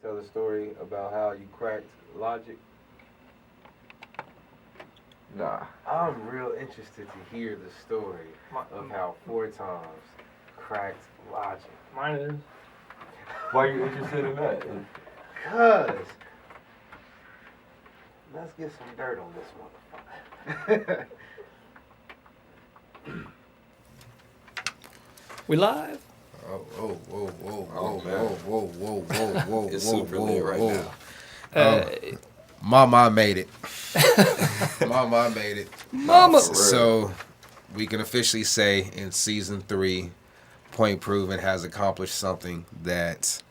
tell the story about how you cracked Logic? Nah. I'm real interested to hear the story of how 4 times cracked Logic. Mine is. Why are you interested in that? Cause let's get some dirt on this motherfucker. We live? Whoa. It's super lit right now. Mama made it. Mama made it. Mama. So we can officially say in season 3, Point Proven has accomplished something that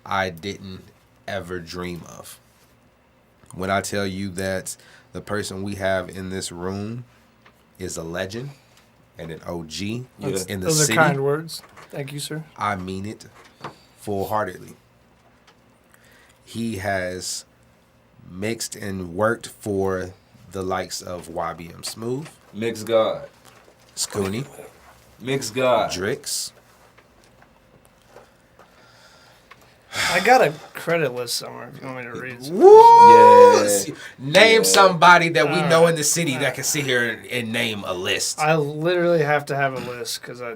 I didn't ever dream of. When I tell you that the person we have in this room is a legend and an OG in the Those city. are kind words. Thank you, sir. I mean it full-heartedly. He has mixed and worked for the likes of YBM Smooth, Mix God. Scooney, Mix God. Drix. I got a credit list somewhere if you want me to read some. Woo! Yeah. Name somebody that we All know right. in the city that can sit here and name a list. I literally have to have a list because I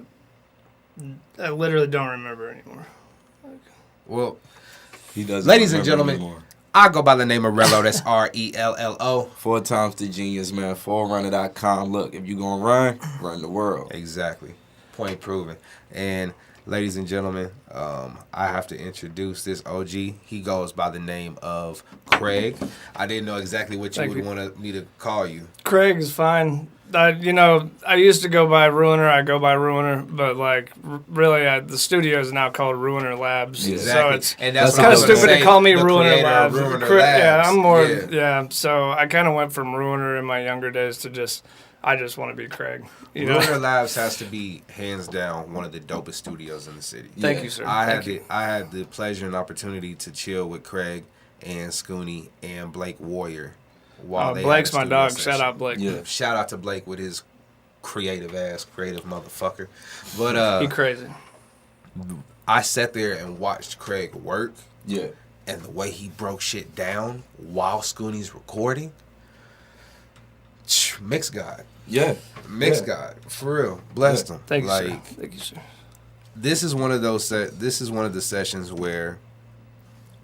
literally don't remember anymore. Well, He doesn't ladies and remember gentlemen, anymore. I go by the name of Rello. That's Rello. 4 times the genius, man. 4runner.com. Look, if you gonna run the world. Exactly. Point proven. And ladies and gentlemen, I have to introduce this OG. He goes by the name of Craig. I didn't know exactly what you Thank would you. want me to call you. Craig is fine. I used to go by Ruiner. I go by Ruiner, but really, the studio is now called Ruiner Labs. Yeah. So it's and that's kind what of I was gonna stupid to say, call me the Ruiner creator of Labs. Ruiner Yeah, Labs. I'm more. Yeah. Yeah, so I kind of went from Ruiner in my younger days to I just want to be Craig. You know. Ruiner Labs has to be hands down one of the dopest studios in the city. Thank Yeah. you, sir. I Thank had the pleasure and opportunity to chill with Craig and Scooney and Blake Warrior while they Blake's had a my studio dog. session. Shout out Blake. Yeah. Shout out to Blake with his creative motherfucker. But He crazy. I sat there and watched Craig work, Yeah. and the way he broke shit down while Scooney's recording. Mix God. Yeah. Mix Yeah. God. For real. Blessed him. Thank you, sir. Like, Thank you, sir. this is one of the sessions where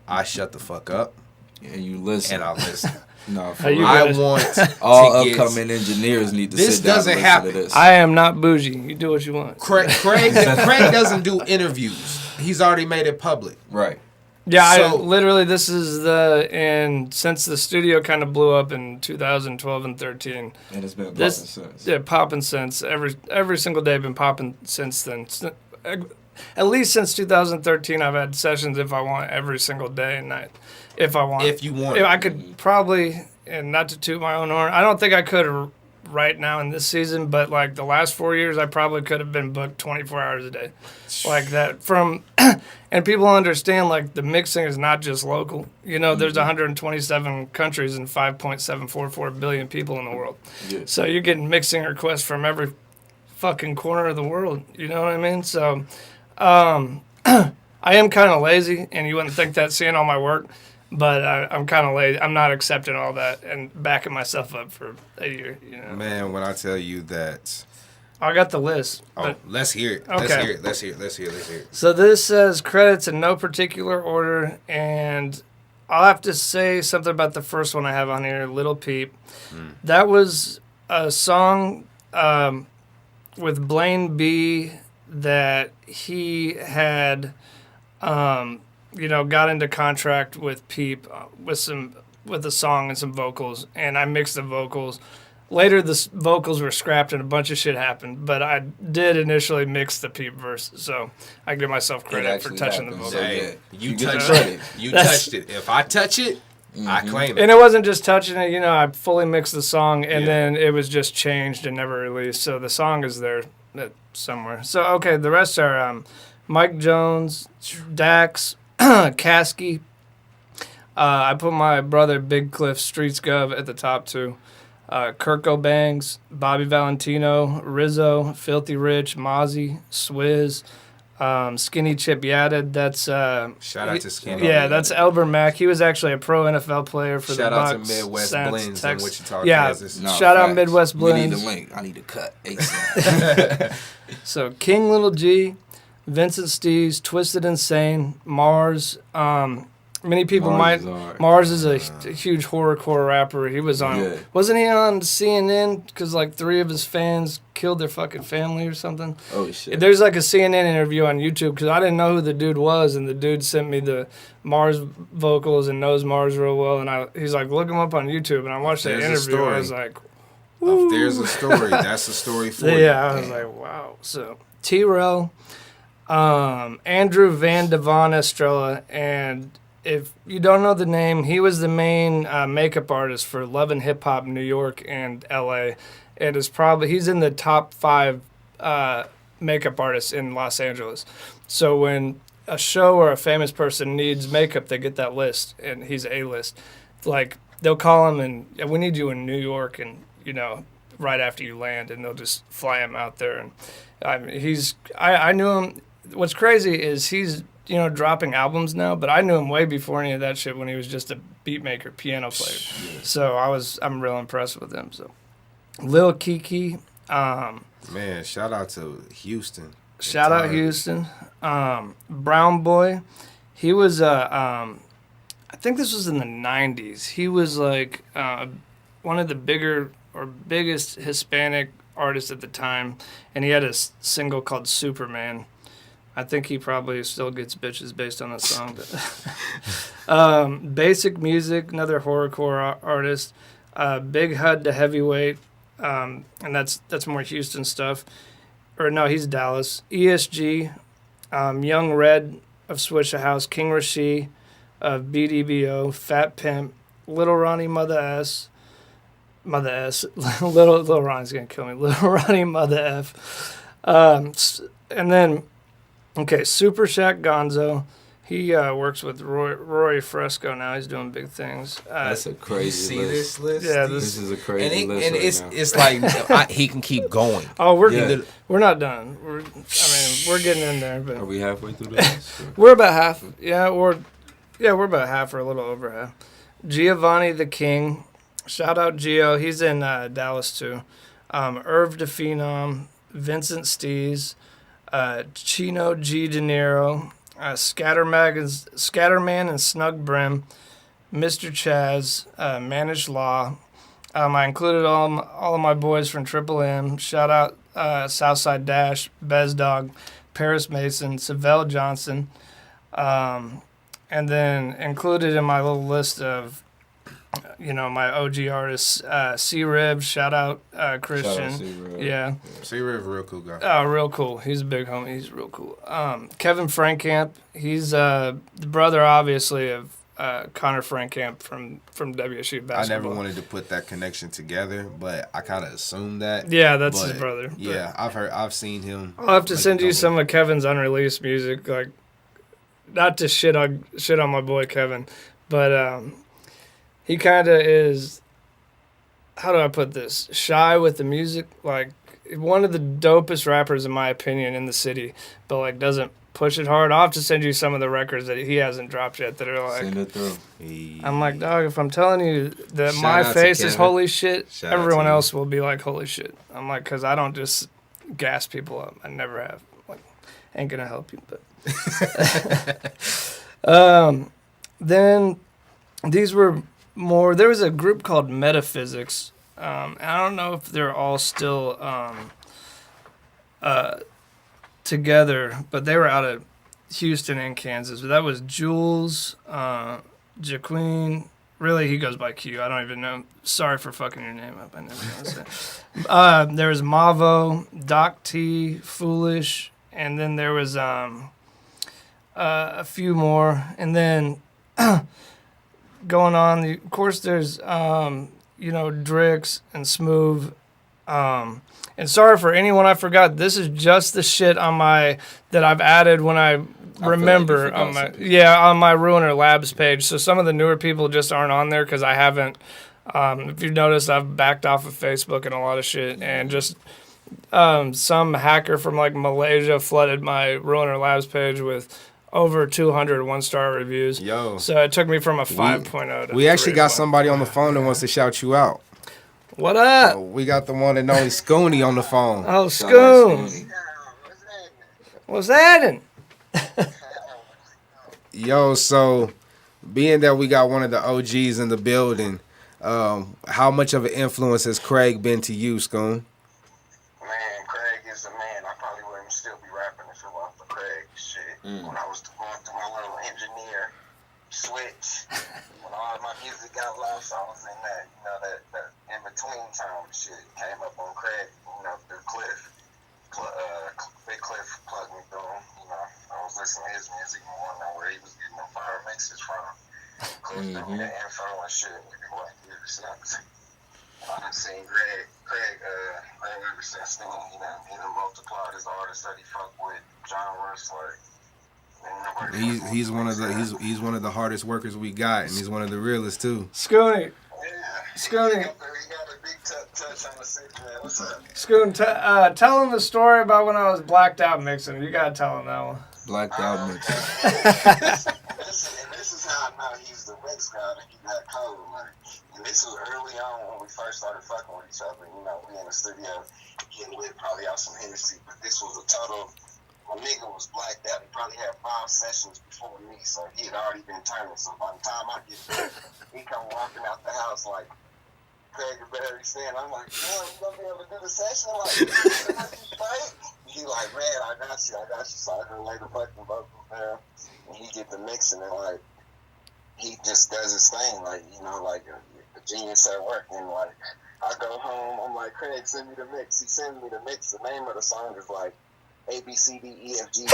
I shut the fuck up And you listen. and I listen. No, for How you real. I guys- want All to get- upcoming engineers need to This sit down doesn't and listen happen. to this. I am not bougie. You do what you want. Craig doesn't do interviews. He's already made it public. Right. Yeah, So- this is since the studio kind of blew up in 2012 and 13. And it's been popping This since. yeah, popping since every single day been popping since then. At least since 2013, I've had sessions if I want every single day and night. If I want, If you want. I could probably, and not to toot my own horn, I don't think I could right now in this season, but like the last 4 years, I probably could have been booked 24 hours a day, like that. And people understand like the mixing is not just local. You know, there's 127 countries and 5.744 billion people in the world. Yeah. So you're getting mixing requests from every fucking corner of the world. You know what I mean? So I am kind of lazy, and you wouldn't think that seeing all my work, but I'm kind of lazy. I'm not accepting all that and backing myself up for a year. You know, Man, when I tell you that. I got the list. Oh, But, let's hear it. Okay. Let's hear it. so this says credits in no particular order, and I'll have to say something about the first one I have on here, Little Peep. That was a song with Blaine B that he had, got into contract with Peep with a song and some vocals, and I mixed the vocals. Later, the vocals were scrapped and a bunch of shit happened, but I did initially mix the Peep verse, so I give myself credit for actually touching the happened, vocals. so Hey, yeah. you get touched credit. it. You That's- touched it. If I touch it, I claim it. And it wasn't just touching it, I fully mixed the song, and Yeah. then it was just changed and never released, so the song is there somewhere. So, okay, the rest are Mike Jones, Dax, Kasky. I put my brother Big Cliff Streets Gov at the top too. Kirk O'Bangs, Bobby Valentino, Rizzo, Filthy Rich, Mozzie, Swizz, Skinny Chip Yadded. That's Shout out to Skinny. Yeah, that's Elber Mack. He was actually a pro NFL player for Shout the out Bucs. to Midwest Saints, Blends in Texas. Wichita, Yeah, Kansas. No, shout out facts. Midwest We need Blends. the link. I need to cut ASAP. So King Little G, Vincent Steves, Twisted Insane, Mars. Many people Mars is a huge horrorcore rapper. He was on. Yeah. Wasn't he on CNN? Because like 3 of his fans killed their fucking family or something. Oh shit. There's like a CNN interview on YouTube because I didn't know who the dude was, and the dude sent me the Mars vocals and knows Mars real well, and he's like, look him up on YouTube, and I watched that There's a interview. I story. was like, If there's a story, that's a story for you. yeah, I was like, wow. So T-Rel, Andrew Van Devon Estrella, and if you don't know the name, he was the main makeup artist for Love and Hip Hop New York and L.A. And he's in the top 5 makeup artists in Los Angeles. So when a show or a famous person needs makeup, they get that list, and he's A-list. Like they'll call him and we need you in New York, and right after you land, and they'll just fly him out there. And I mean, I knew him. What's crazy is he's dropping albums now, but I knew him way before any of that shit when he was just a beat maker, piano player. So I'm real impressed with him. So Lil Kiki, Man, shout out to Houston. shout out Houston. Brown Boy, he was I think this was in the 90s. He was like one of the biggest Hispanic artists at the time, and he had a single called Superman. I think he probably still gets bitches based on the song. But Basic Music, another horrorcore artist. Big Hud to Heavyweight, and that's more Houston stuff. Or no, he's Dallas. ESG, Young Red of Swishahouse, King Rasheed of BDBO, Fat Pimp, Little Ronnie Mother S. Little Ronnie's gonna kill me. Little Ronnie Mother F. And then. Okay, Super Shaq Gonzo. He works with Roy Fresco now. He's doing big things. That's a crazy See list. this list? Yeah, This is a crazy list and right now. it's like he can keep going. Oh, we're not done. We're getting in there, Are but we halfway through this? we're about half. Yeah, we're about half or a little over half. Giovanni the King. Shout out Gio. He's in Dallas too. Irv the Phenom. Vincent Stees. Chino G. De Niro, Scatterman and Snug Brim, Mr. Chaz, Managed Law. I included all of my boys from Triple M. Shout out Southside Dash, Bez Dog, Paris Mason, Savell Johnson, and then included in my little list of my OG artists, C-Rib, shout out Christian. Shout out C-Rib. Yeah. C-Rib, real cool guy. Oh, real cool. He's a big homie. He's real cool. Kevin Frankamp. He's the brother, obviously, of Connor Frankamp from WSU basketball. I never wanted to put that connection together, but I kind of assumed that. Yeah, that's his brother. Yeah, I've seen him. I'll have to send you some of Kevin's unreleased music. Like, not to shit on my boy Kevin, but he kind of is, how do I put this, shy with the music. Like, one of the dopest rappers, in my opinion, in the city, but, like, doesn't push it hard. I'll have to send you some of the records that he hasn't dropped yet that are, like... Send it through. I'm like, dog, if I'm telling you that Shout my out to face is Kevin. holy shit, Shout out everyone to you. else will be like, holy shit. I'm like, because I don't just gas people up. I never have. Like, ain't going to help you, but... then these were... there was a group called Metaphysics. And I don't know if they're all still together, but they were out of Houston and Kansas. But that was Jules, Jaqueen. Really, he goes by Q. I don't even know. Sorry for fucking your name up. I never know that. There was Mavo, Doc T, Foolish, and then there was a few more. And then... going on, of course, there's Drix and Smooth, and sorry for anyone I forgot. This is just the shit on that I've added when I remember like on my Ruiner Labs page. So some of the newer people just aren't on there because I haven't. If you've noticed, I've backed off of Facebook and a lot of shit, and just some hacker from like Malaysia flooded my Ruiner Labs page with over 200 one-star reviews. Yo. So it took me from a 5.0 to We actually got 3.0. somebody on the phone that wants to shout you out. What up? We got the one and only Scooney on the phone. Oh, Shout out Scoon. Scooney. What's happening? Yo, so being that we got one of the OGs in the building, how much of an influence has Craig been to you, Scoon? Man, Craig is the man. I probably wouldn't still be rapping if it wasn't for Craig. Shit. When I was going through my little engineer switch, when all my music got lost, I was in that, that in between time shit. Came up on Craig, through Cliff. Big Cliff plugged me through him. I was listening to his music and wondering where he was getting them fire mixes from. Cliff threw me the info and shit. Ever since. I done seen Craig ever since then. He done multiplied his artists that he fuck with, genres like. He's one of the hardest workers we got, and he's one of the realest too. Scooney. Yeah. Scooney. He got a big touch on the six, man. What's up? Scoon, tell him the story about when I was blacked out mixing. You gotta tell him that one. Blacked out mix. This is how I know he's the mix guy that he got cold, man. And this was early on when we first started fucking with each other. We in the studio getting lit, probably out some Hennessy, but this was a total. My nigga was blacked out. He probably had 5 sessions before me, so he had already been turning. So by the time I get there, he come walking out the house like Craig and Barry saying, I'm like, "Boy, you gonna be able to do the session?" I'm like, he like, "Man, I got you." So I can lay the fucking vocals there, and he get the mixing, and like he just does his thing, like like a genius at work. And like I go home, I'm like, "Craig, send me the mix." He sends me the mix. The name of the song is like A B C D E F G.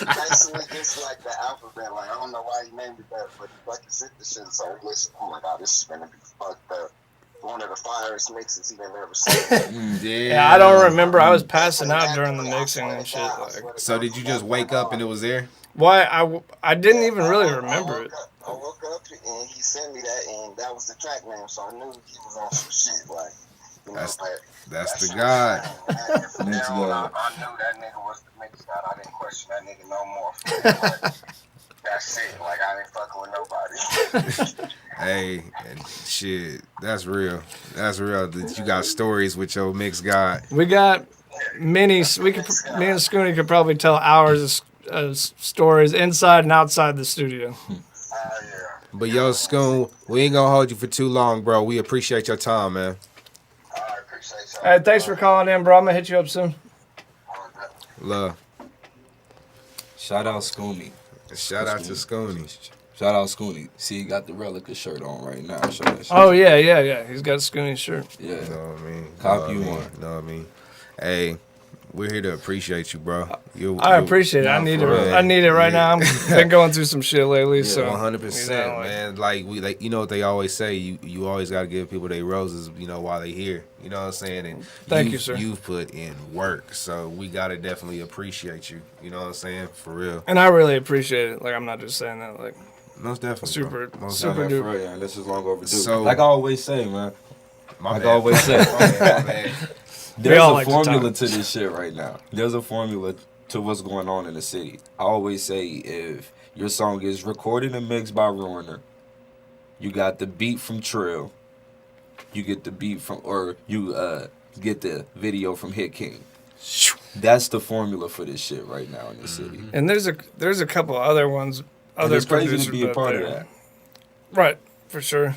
Basically, just like the alphabet. Like I don't know why he named it that, but he fucking sent the shit. So listen, oh my god, this is gonna be fucked up. One of the finest mixes he ever seen. Yeah, I don't remember. I was passing out during the mixing and shit. Like, So did you just wake up and it was there? why? I didn't even really remember it. I woke up and he sent me that, and that was the track name. So I knew he was on some shit. Like That's the guy. From there on, I knew that nigga was the mix god. I didn't question that nigga no more. That's it. Like I didn't fucking with nobody. Hey, and shit, that's real. That's real. That you got stories with your mix guy. We got many. Me and Scooney could probably tell hours of stories inside and outside the studio. Yeah. But yo, Scoon, we ain't gonna hold you for too long, bro. We appreciate your time, man. I appreciate y'all. Hey, thanks for calling in, bro. I'm gonna hit you up soon. Love. Shout out Scooney. Shout out to Scooney. Shout out Scooney. See, he got the Relica shirt on right now. Show that shit. Oh yeah. He's got a Scooney's shirt. Yeah. You know what I mean? Cop you one. Know what I mean? Hey, we're here to appreciate you, bro. I appreciate it. I need it right now. I'm been going through some shit lately, so 100%, man. Like you know what they always say. You always got to give people their roses, while they here. You know what I'm saying? And Thank you, sir. You've put in work, so we gotta definitely appreciate you. You know what I'm saying? For real. And I really appreciate it. Like I'm not just saying that. Like Most definitely. super Man, duper. for real, yeah, this is long overdue. So- like I always say, man. My bad. always say. My bad. There's all a like to formula talk. to this shit right now. There's a formula to what's going on in the city. I always say if your song is recorded and mixed by Ruiner, you got the beat from Trill, you get the beat from, or you get the video from Hit King. That's the formula for this shit right now in the city. And there's a couple other ones. And Other it's crazy producers to be a out part of there. that. Right, for sure.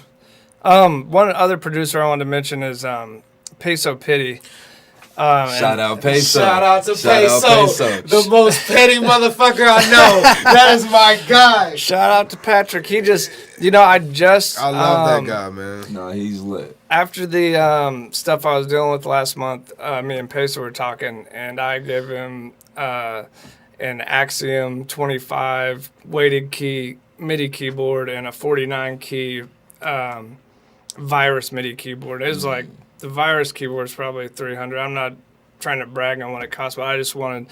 One other producer I wanted to mention is Peso Pity. Shout out Peso. Shout out to Shout out Peso, the most petty motherfucker I know. That is my guy. Shout out to Patrick. He just, I love that guy, man. No, he's lit. After the stuff I was dealing with last month, me and Peso were talking, and I gave him an Axiom 25 weighted key MIDI keyboard and a 49 key Virus MIDI keyboard. It was like, the Virus keyboard is probably $300. I'm not trying to brag on what it costs, but I just wanted,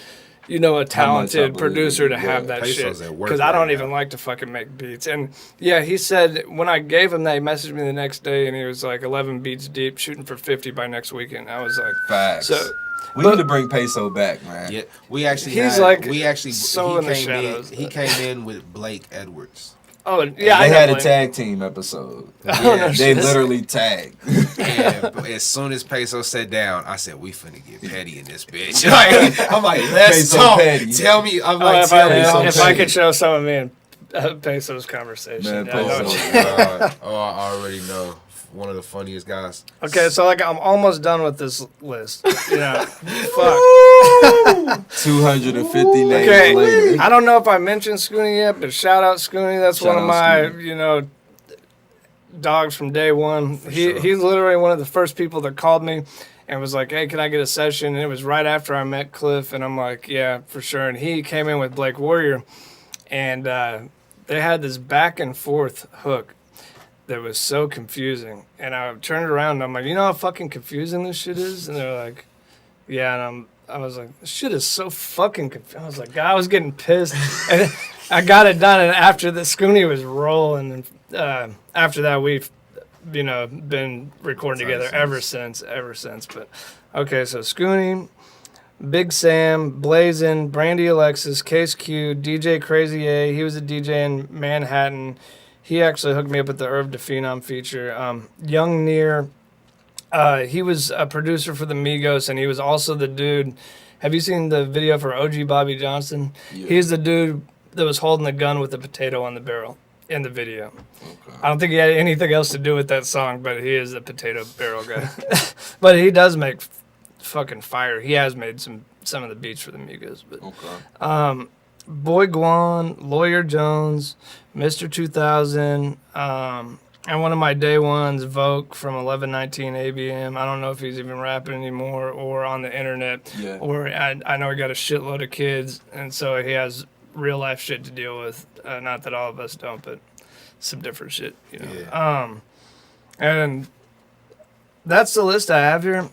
you know, a How much I talented believe producer it, to yeah. have that Peso's shit. at work Because I don't right even now. like to fucking make beats. And yeah, he said when I gave him that, he messaged me the next day and he was like 11 beats deep, shooting for 50 by next weekend. I was like, Facts. so. We but- need to bring Peso back, man. Yeah, we actually He's had, like we actually so he in the came shadows. He came in with Blake Edwards. Oh, yeah, They I had a know. tag team episode. Oh, no They shit. literally tagged. And as soon as Peso sat down, I said, "We finna get petty in this bitch." Like, I'm like, "Let's Peso talk." petty. Tell me, I'm Oh, like, if "Tell me I, something." if I could show some of me and Peso's Man, conversation. Yeah, I know Peso. what you- Oh, I already know. One of the funniest guys. Okay, so like I'm almost done with this list. You know, fuck. 250 names Okay, later. I don't know if I mentioned Scooney yet, but shout out Scooney. That's Shout one of out my, Scooney. you know, dogs from day one. sure. He's literally one of the first people that called me and was like, "Hey, can I get a session?" And it was right after I met Cliff, and I'm like, "Yeah, for sure." And he came in with Blake Warrior, and they had this back and forth hook that was so confusing. And I turned around and I'm like, "You know how fucking confusing this shit is?" And they're like, "Yeah." And I was like, "This shit is so fucking confusing." I was like, God, I was getting pissed. And I got it done. And after the Scooney was rolling, and after that, we've, you know, been recording together ever since. But okay, so Scooney, Big Sam, Blazin, Brandy Alexis, Case Q, DJ Crazy A. He was a DJ in Manhattan. He actually hooked me up with the Irv DePhenom feature. Young Near, he was a producer for the Migos, and he was also the dude. Have you seen the video for OG Bobby Johnson? Yeah. He's the dude that was holding the gun with the potato on the barrel in the video. Okay. I don't think he had anything else to do with that song, but he is the potato barrel guy. But he does make fucking fire. He has made some of the beats for the Migos. But Okay. Boy Guan, Lawyer Jones, Mr. 2000, and one of my day ones, Vogue from 1119 ABM. I don't know if he's even rapping anymore or on the internet. Yeah. Or I know he got a shitload of kids, and so he has real life shit to deal with. Not that all of us don't, but some different shit, you know. Yeah. And that's the list I have here.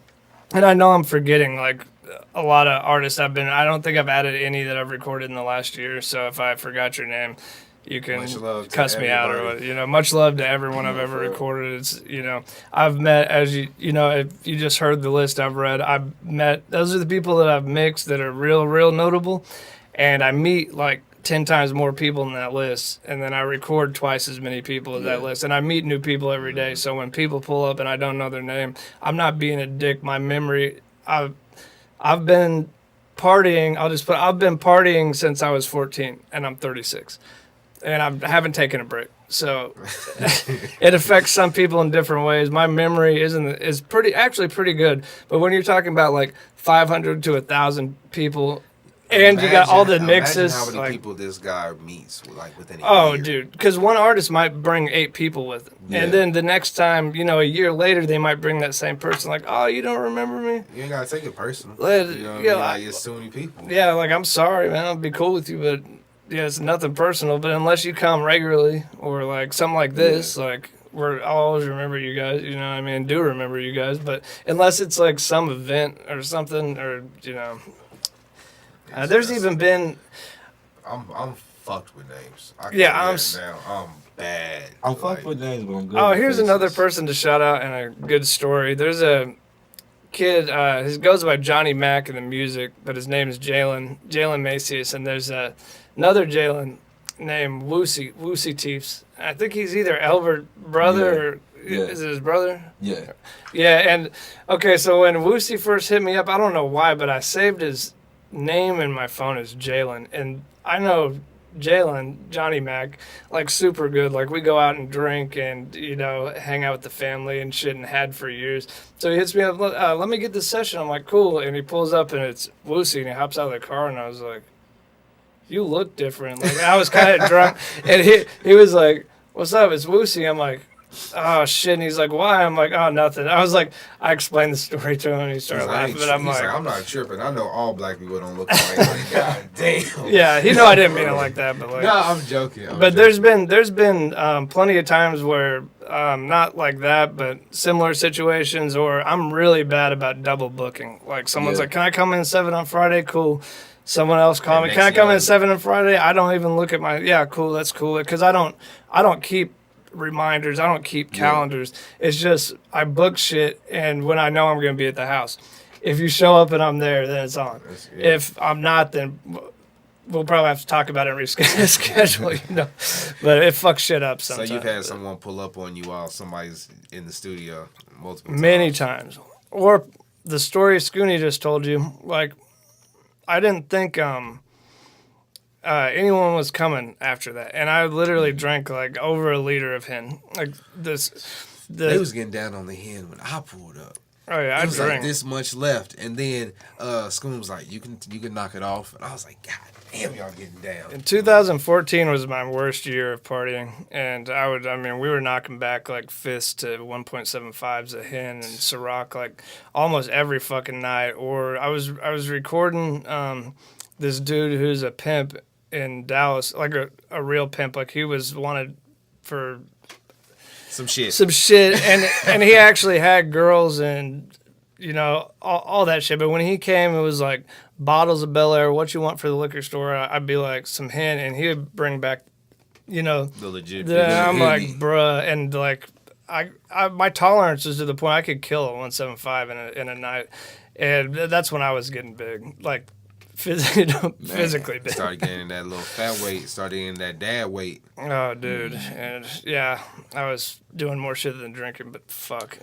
And I know I'm forgetting like a lot of artists I don't think I've added any that I've recorded in the last year. So if I forgot your name, you can Much love to cuss me out or everybody. what, you know, much love to everyone I've ever recorded. It's, you know, I've met, as you know, if you just heard the list I've read, I've met, those are the people that I've mixed that are real notable. And I meet like 10 times more people in that list, and then I record twice as many people as that list, and I meet new people every day. So when people pull up and I don't know their name, I'm not being a dick. My memory, I've been partying. I've been partying since I was 14, and I'm 36, and I haven't taken a break. So it affects some people in different ways. My memory is pretty good, but when you're talking about like 500 to 1,000 people. And you got all the mixes. Imagine how many like, people this guy meets like within a oh, year. dude, because one artist might bring 8 people with them, Yeah. and then the next time, you know, a year later, they might bring that same person. Like, oh, you don't remember me? You ain't gotta take it personal. Let- You know what yeah, I mean? Like, it's too many people. Yeah, like I'm sorry, man. I'll be cool with you, but yeah, it's nothing personal. But unless you come regularly or like something like this, like. I'll always remember you guys, you know what I mean? Do remember you guys, but unless it's like some event or something, or, you know. There's even been. I'm fucked with names. I Yeah, can do that now. I'm bad. I'm Like, fucked with names, but I'm good. Oh, with here's faces. another person to shout out and a good story. There's a kid, he goes by Johnny Mack in the music, but his name is Jalen Macias, and there's another Jalen named Woosie Teefs. I think he's either Elbert brother or Yeah. is it his brother? Yeah. Yeah, and okay, so when Woosie first hit me up, I don't know why, but I saved his name in my phone as Jalen, and I know Jalen, Johnny Mac, like super good. Like we go out and drink and, you know, hang out with the family and shit and had for years. So he hits me up, let me get this session. I'm like, cool. And he pulls up and it's Woosie and he hops out of the car and I was like, you look different. Like I was kind of drunk and he was like, what's up? It's Woosie. I'm like, oh shit. And he's like, why? I'm like, oh, nothing. I was like, I explained the story to him and he started laughing. But I'm he's like, I'm not tripping. I know all black people don't look alike. Like, God damn. yeah, he know I didn't mean it like that, but like, No, I'm joking. but there's been plenty of times where not like that, but similar situations, or I'm really bad about double booking. Like someone's Yeah. like, "Can I come in 7 on Friday?" Cool. Someone else call me. And Can I next come in thing at 7 on Friday? I don't even look at my. Yeah, cool. That's cool. Because I don't keep reminders. I don't keep calendars. It's just I book shit, and when I know I'm gonna be at the house, if you show up and I'm there, then it's on. If I'm not, then we'll probably have to talk about it and reschedule. You know, but it fucks shit up sometimes. So you've had someone pull up on you while somebody's in the studio multiple times. Many times. Or the story Scooney just told you, like, I didn't think anyone was coming after that. And I literally drank, like, over a liter of hen. Like, They was getting down on the hen when I pulled up. Oh, yeah, I It was drank. like this much left. And then Scooney was like, you can knock it off. And I was like, God damn, y'all getting down. In 2014 was my worst year of partying, and we were knocking back like fists to 1.75s a hen and Ciroc like almost every fucking night. Or I was recording this dude who's a pimp in Dallas, like a real pimp, like he was wanted for Some shit. and he actually had girls and you know all that shit. But when he came, it was like bottles of Bel Air, what you want for the liquor store. I'd be like some hen, and he would bring back, you know, The legit. I'm like, bruh, and like I my tolerance is to the point I could kill a 175 in a night, and that's when I was getting big, like physically big. Started getting that little fat weight. Started getting that dad weight. Oh, dude, and yeah, I was doing more shit than drinking, but fuck,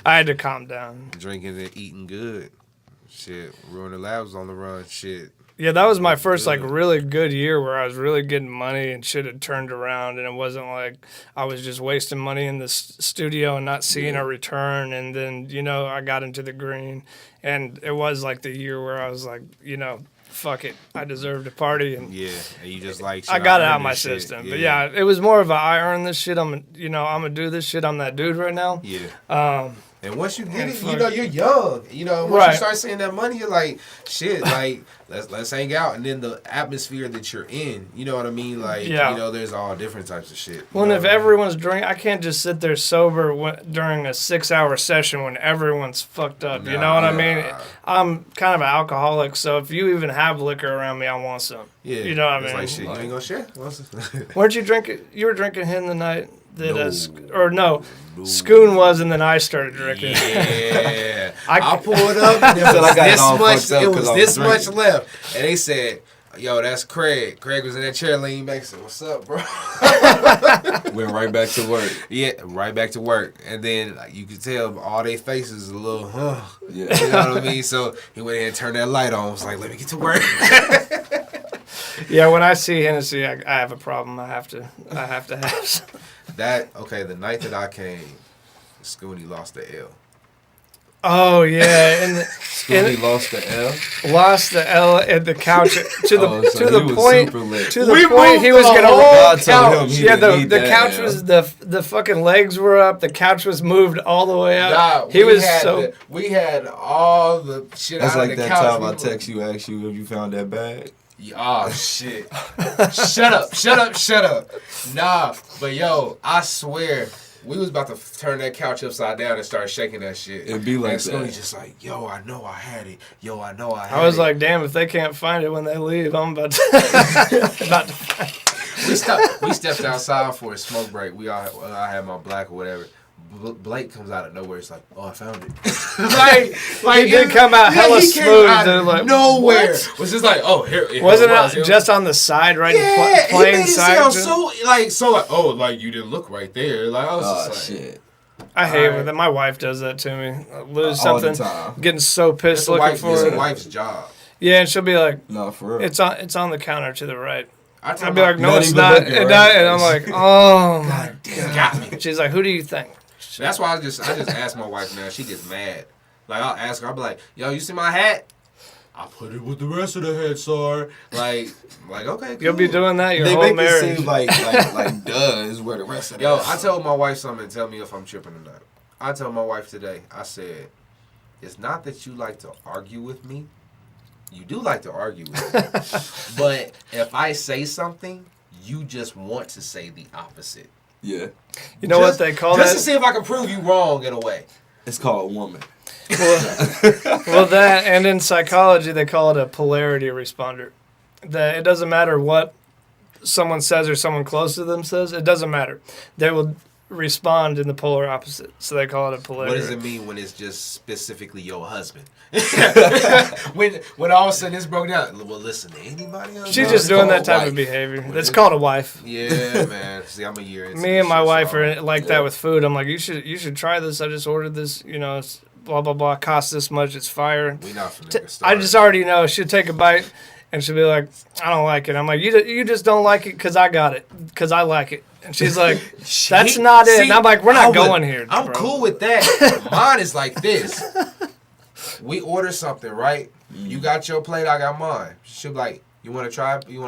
I had to calm down. Drinking and eating good. Shit. Ruiner Labs on the run. Shit. Yeah, that was my first like really good year where I was really getting money and shit had turned around, and it wasn't like I was just wasting money in the studio and not seeing a return. And then you know I got into the green, and it was like the year where I was like, you know, fuck it, I deserve to party. And Yeah. And you just like, I got it out of earned my this shit. system. But yeah, it was more of a I earned this shit. I'm gonna do this shit. I'm that dude right now. Yeah. And once you get it, fuck. you know, you're young. You know, once Right. you start seeing that money, you're like, shit, like, let's hang out. And then the atmosphere that you're in, you know what I mean? Like, Yeah. you know, there's all different types of shit. Well, you and know if what I mean? everyone's drinking, I can't just sit there sober during a 6-hour session when everyone's fucked up. You know what I mean? I'm kind of an alcoholic, so if you even have liquor around me, I want some. Yeah. You know what I It's mean? like, shit, you ain't gonna share? Weren't you drinking? You were drinking hen the night that No. no, Scoon was, and then I started drinking. Yeah. I I pulled up and there Said I was got it this all much, fucked up it 'cause was I was this much drinking. left. And they said, yo, that's Craig. Craig was in that chair leaning back and said, what's up, bro? Went right back to work. Yeah, right back to work. And then like, you could tell all their faces a little, Yeah. You know what I mean? So he went in and turned that light on. Was like, let me get to work. Yeah, when I see Hennessy, I have a problem. I have to have some. The night that I came, Scooney lost the L. Oh yeah, and Scooney lost the L. lost the L at the couch to the Oh, so to he the was point super lit. to the We point moved he was the gonna. whole God told him couch. he Yeah, didn't the need the that couch L. was the fucking legs were up. The couch was moved all the way up. Nah, He was so. we had all the shit That's out like of the that couch. time I text you, asked you if you found that bag. Oh shit! Shut up! Nah, but yo, I swear, we was about to turn that couch upside down and start shaking that shit. It'd be like and Scooney that. just like, yo, I know I had it. Yo, I know I had it. I was like, damn, if they can't find it when they leave, I'm about to. about to find it. we stepped outside for a smoke break. I had my black or whatever. Blake comes out of nowhere. It's like, oh, I found it. like He did come out hella he came smooth, out dude, of like, nowhere. what? Was just like, oh, here. Wasn't was. it just on the side, right? Yeah, he plain made it side. sound too? so like, oh, like you didn't look right there. Like I was Oh just like, shit! I hate Alright. when that. My wife does that to me. I lose All the something, time. getting so pissed it's a looking for it. wife's job. Yeah, and she'll be like, No, for real. "It's on the counter to the right." I I'll be like, "No, Not it's even not." looking, And, right? and I'm like, "Oh my damn, got me. god!" She's like, "Who do you think?" That's why I just ask my wife now. She gets mad. Like I'll ask her. I'll be like, yo, you see my hat? I put it with the rest of the hat, sir. Like okay. Cool. You'll be doing that your They whole make marriage. it seem like duh is where the rest of Yo, that I is. told my wife something. Tell me if I'm tripping or not. I told my wife today. I said, it's not that you like to argue with me. You do like to argue with me. But if I say something, you just want to say the opposite. Yeah, You know what they call Just that? to see if I can prove you wrong in a way. it's called woman. Well, that, and in psychology, they call it a polarity responder. That it doesn't matter what someone says or someone close to them says, it doesn't matter. They will respond in the polar opposite. So they call it a polarity. What does it mean when it's just specifically your husband? when all of a sudden it's broken down. Well, listen, anybody else? She's just doing that type of behavior. That's called a wife. Yeah, man. See, I'm a year into Me and my shit, wife so are like that with food. I'm like, you should try this. I just ordered this. You know, it's blah blah blah. Costs this much. It's fire. We not finna start. I just already know. She'll take a bite and she'll be like, I don't like it. I'm like, you just don't like it because I got it because I like it. And she's like, that's not it. And I'm like, we're not going here. I'm bro. cool with that. Mine is like this. We order something, right? You got your plate, I got mine. She'll be like, you want to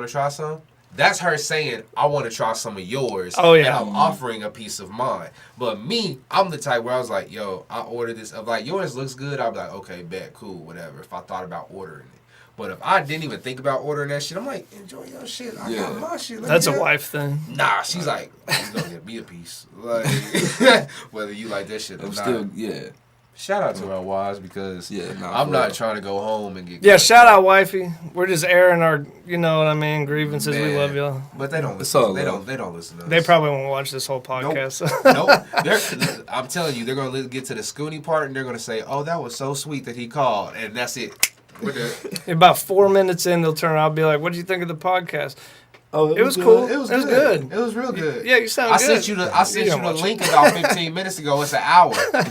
try some? That's her saying, I want to try some of yours. Oh, yeah. And I'm offering a piece of mine. But me, I'm the type where I was like, yo, I ordered this. I'm like, yours looks good. I'll be like, okay, bet, cool, whatever. If I thought about ordering it. But if I didn't even think about ordering that shit, I'm like, enjoy your shit. I got my shit. That's a wife thing. Nah, she's like, you gonna get me a piece. Like, whether you like that shit or not. Still, yeah. Shout out to our wives because I'm for not real. trying to go home and get. Yeah, shout out, wifey. We're just airing our, you know what I mean, grievances. Man. We love y'all. But they don't It's listen. all They love. don't listen to us. They probably won't watch this whole podcast. Nope. I'm telling you, they're gonna get to the Scooney part and they're gonna say, "Oh, that was so sweet that he called," and that's it. We're good. About 4 minutes in, they'll turn around and be like, what did you think of the podcast? Oh, It was cool. It was good. It was real good. Yeah, you sound I good. sent you the don't watch link about 15 minutes ago. It's an hour. Yeah,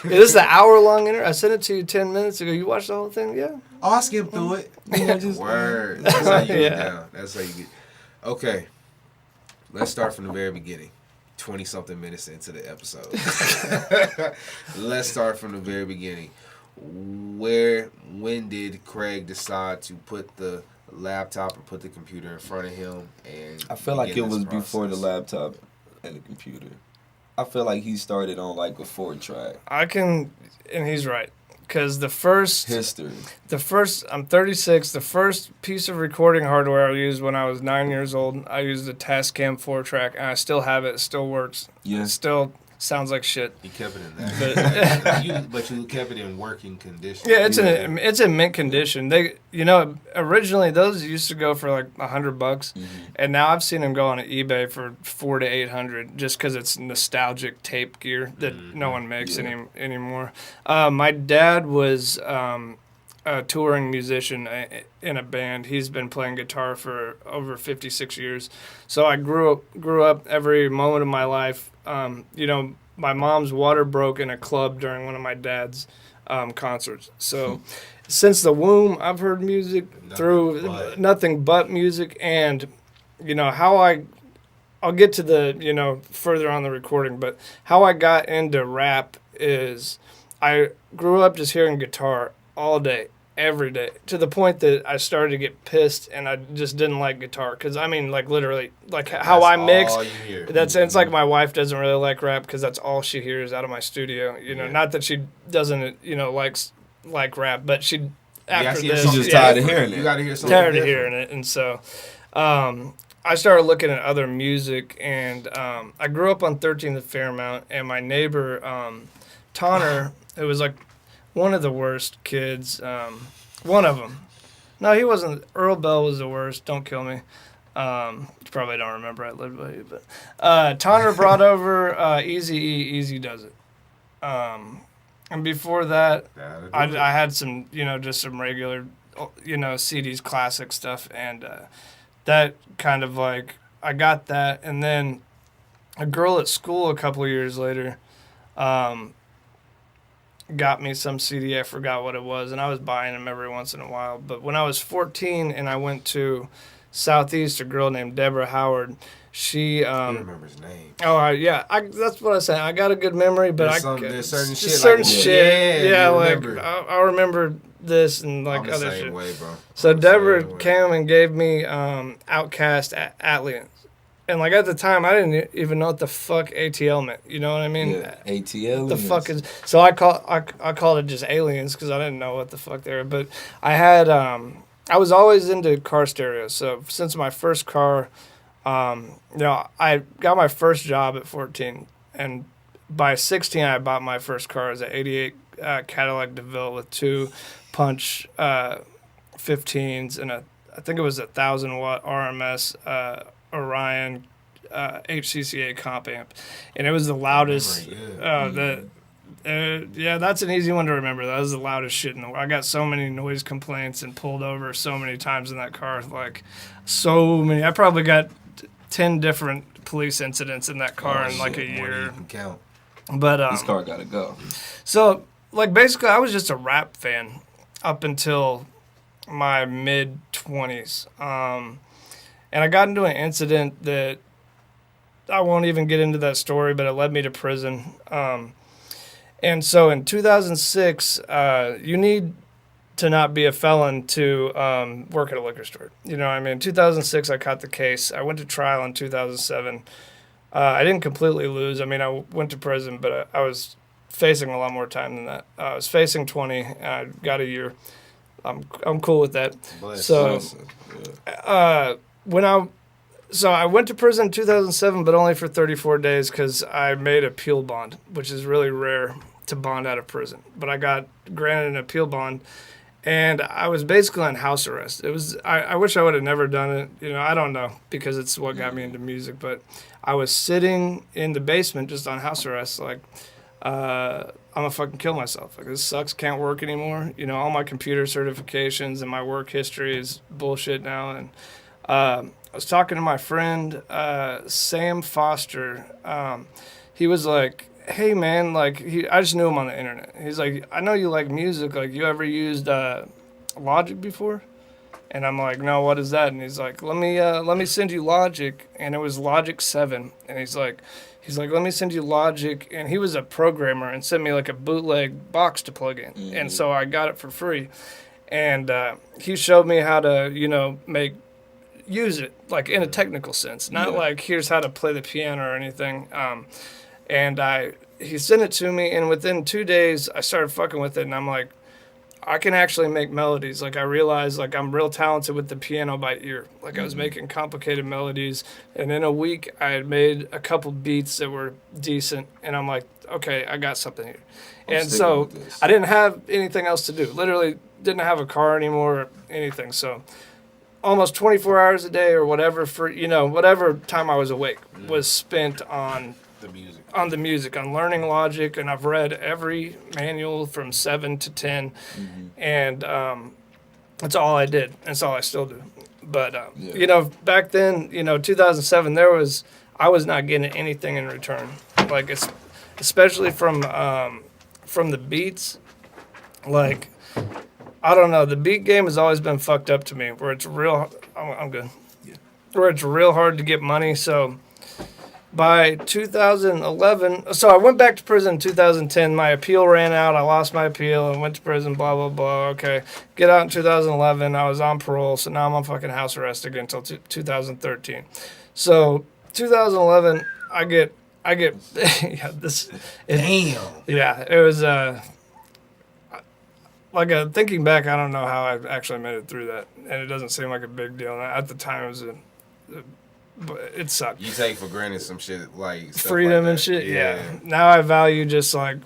this is an hour-long interview. I sent it to you 10 minutes ago. You watched the whole thing? Yeah. Oh, I skimmed through it. Word. That's how you get down. That's how you get. Okay. Let's start from the very beginning. 20-something minutes into the episode. Let's start from the very beginning. When did Craig decide to put the laptop or put the computer in front of him? And I feel like it begin this was before the process? laptop and the computer. I feel like he started on like a 4-track. And he's right. Because the first, I'm 36, the first piece of recording hardware I used when I was 9 years old, I used a Tascam 4-track, and I still have it. It still works. Yeah. It still sounds like shit. You kept it in that. But you kept it in working condition. Yeah, it's in mint condition. They, originally those used to go for like $100, and now I've seen them go on eBay for $400 to $800 just because it's nostalgic tape gear that no one makes anymore. My dad was a touring musician in a band. He's been playing guitar for over 56 years. So I grew up every moment of my life. My mom's water broke in a club during one of my dad's concerts. So since the womb, I've heard music nothing but music. And, I'll get to the, further on the recording, but how I got into rap is I grew up just hearing guitar all day, every day, to the point that I started to get pissed and I just didn't like guitar. Because, literally, how I mix, it's like my wife doesn't really like rap because that's all she hears out of my studio. Not that she doesn't, like rap, but she's just tired of hearing it. You got to hear something tired different. of hearing it. And so I started looking at other music, and I grew up on 13th and Fairmount, and my neighbor, Tonner, who was like one of the worst kids, one of them. No, he wasn't. Earl Bell was the worst. Don't kill me. You probably don't remember I lived by you, but Tonner brought over Easy Does It. And before that, I had some, just some regular, CDs, classic stuff, and that kind of I got that, and then a girl at school a couple of years later got me some CD. I forgot what it was, and I was buying them every once in a while. But when I was 14 and I went to Southeast, a girl named Deborah Howard, she I remember his name. Oh yeah, that's what I said. I got a good memory, but there's certain shit. Certain shit. Yeah, remember. I remember this and I'm the other same shit. way, bro. So I'm the Deborah same way. came and gave me Outcast Atlians. And at the time, I didn't even know what the fuck ATL meant. You know what I mean? Yeah, ATL. The fuck is so I called it just aliens because I didn't know what the fuck they were. But I had I was always into car stereos. So since my first car, I got my first job at 14, and by 16 I bought my first car. It was an '88 Cadillac DeVille with 2 punch 15s and I think it was 1,000-watt RMS Orion HCCA comp amp, and it was the loudest. That's an easy one to remember. That was the loudest shit in the world. I got so many noise complaints and pulled over so many times in that car. Like, so many. I probably got 10 different police incidents in that car in like a year. You can count. But This car gotta go. so like basically, I was just a rap fan up until my mid-20s, and I got into an incident that I won't even get into that story, but it led me to prison. And so in 2006, you need to not be a felon to work at a liquor store. You know what I mean? In 2006, I caught the case. I went to trial in 2007. I didn't completely lose. I mean, I went to prison, but I was facing a lot more time than that. I was facing 20. I got a year. I'm cool with that. So I went to prison in 2007, but only for 34 days because I made appeal bond, which is really rare to bond out of prison. But I got granted an appeal bond, and I was basically on house arrest. It was I wish I would have never done it. You know, I don't know because it's what got me into music. But I was sitting in the basement just on house arrest, like I'm gonna fucking kill myself. Like, this sucks. Can't work anymore. You know, all my computer certifications and my work history is bullshit now. And I was talking to my friend Sam Foster. He was like, "Hey man, like I just knew him on the internet. He's like, I know you like music. Like, you ever used Logic before?" And I'm like, "No, what is that?" And he's like, let me send you Logic." And it was Logic 7. And he's like, "Let me send you Logic." And he was a programmer and sent me like a bootleg box to plug in. Mm-hmm. And so I got it for free. And he showed me how to, you know, use it like in a technical sense, not like here's how to play the piano or anything. He sent it to me, and within 2 days I started fucking with it, and I'm like, I can actually make melodies. Like, I realized like I'm real talented with the piano by ear. Like, I was making complicated melodies, and in a week I had made a couple beats that were decent, and I'm like, okay, I got something here. And so I didn't have anything else to do. Literally didn't have a car anymore or anything. So almost 24 hours a day or whatever, for, you know, whatever time I was awake was spent on the music, on learning Logic. And I've read every manual from 7 to 10, and that's all I did. That's all I still do. But you know, back then, you know, 2007, I was not getting anything in return. Like, especially from the beats. Like, I don't know. The beat game has always been fucked up to me, where it's real. I'm good. Yeah. Where it's real hard to get money. So by 2011, so I went back to prison in 2010. My appeal ran out. I lost my appeal and went to prison. Blah blah blah. Okay, get out in 2011. I was on parole, so now I'm on fucking house arrest again until 2013. So 2011, I get yeah, this. Damn. Yeah, it was like thinking back, I don't know how I actually made it through that, and it doesn't seem like a big deal. And at the time, it was but it sucked. You take for granted some shit like stuff freedom like and shit. Yeah. Now I value just like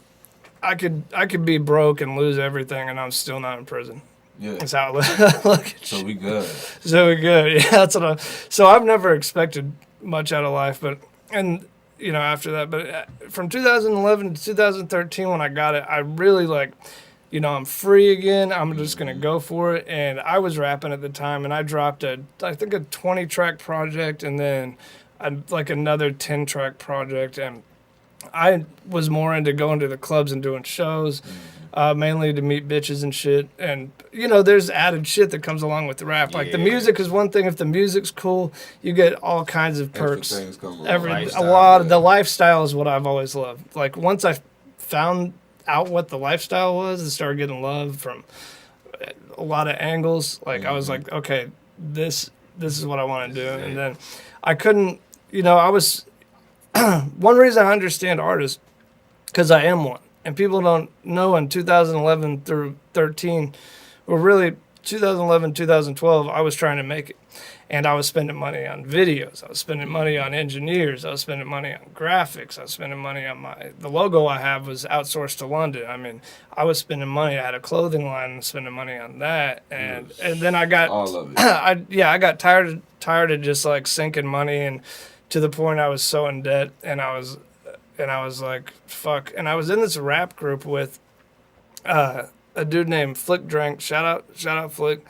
I could be broke and lose everything, and I'm still not in prison. Yeah. That's how I look at So shit. we good. So we good. Yeah, that's what so I've never expected much out of life, but you know, after that, but from 2011 to 2013, when I got it, I really like, you know, I'm free again. I'm just going to go for it. And I was rapping at the time, and I dropped I think a 20-track project, and then like another 10-track project. And I was more into going to the clubs and doing shows, mainly to meet bitches and shit. And, you know, there's added shit that comes along with the rap. Like, the music is one thing. If the music's cool, you get all kinds of perks. Extra things come along. A lot of the lifestyle is what I've always loved. Like, once I found out what the lifestyle was and started getting love from a lot of angles, like I was like, okay, this is what I want to do. And then I couldn't, you know, I was one reason I understand artists, because I am one, and people don't know in 2011 through 13 were really 2011, 2012, I was trying to make it. And I was spending money on videos. I was spending money on engineers. I was spending money on graphics. I was spending money on the logo I have was outsourced to London. I mean, I was spending money. I had a clothing line and spending money on that. And then I got, all of it. I got tired of just like sinking money, and to the point I was so in debt, and I was like, fuck. And I was in this rap group with a dude named Flick Drank. Shout out Flick.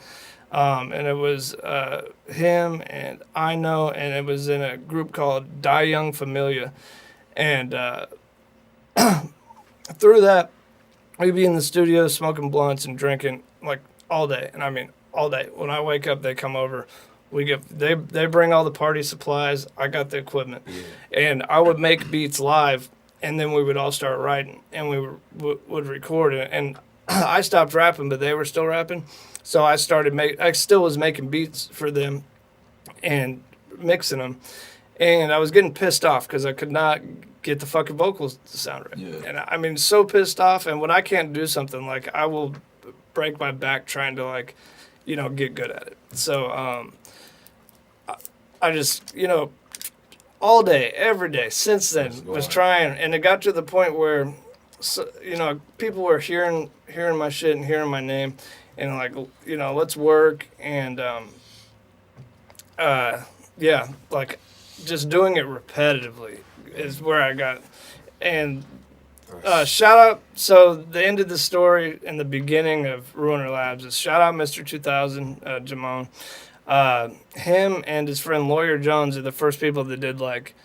And it was him and I Know, and it was in a group called Die Young Familia. And through that, we'd be in the studio smoking blunts and drinking like all day. And I mean, all day. When I wake up, they come over. They bring all the party supplies. I got the equipment. Yeah. And I would make beats live, and then we would all start writing, and we would record it. And I stopped rapping, but they were still rapping. So I still was making beats for them and mixing them. And I was getting pissed off because I could not get the fucking vocals to sound right. Yeah. And I mean, so pissed off. And when I can't do something, like, I will break my back trying to, like, you know, get good at it. So I just, you know, all day, every day since then was trying. And it got to the point where, so, you know, people were hearing my shit and hearing my name. And like, you know, let's work, and yeah, like just doing it repetitively is where I got. And shout out. So the end of the story and the beginning of Ruiner Labs is shout out Mr. 2000, Jamon. Him and his friend Lawyer Jones are the first people that did like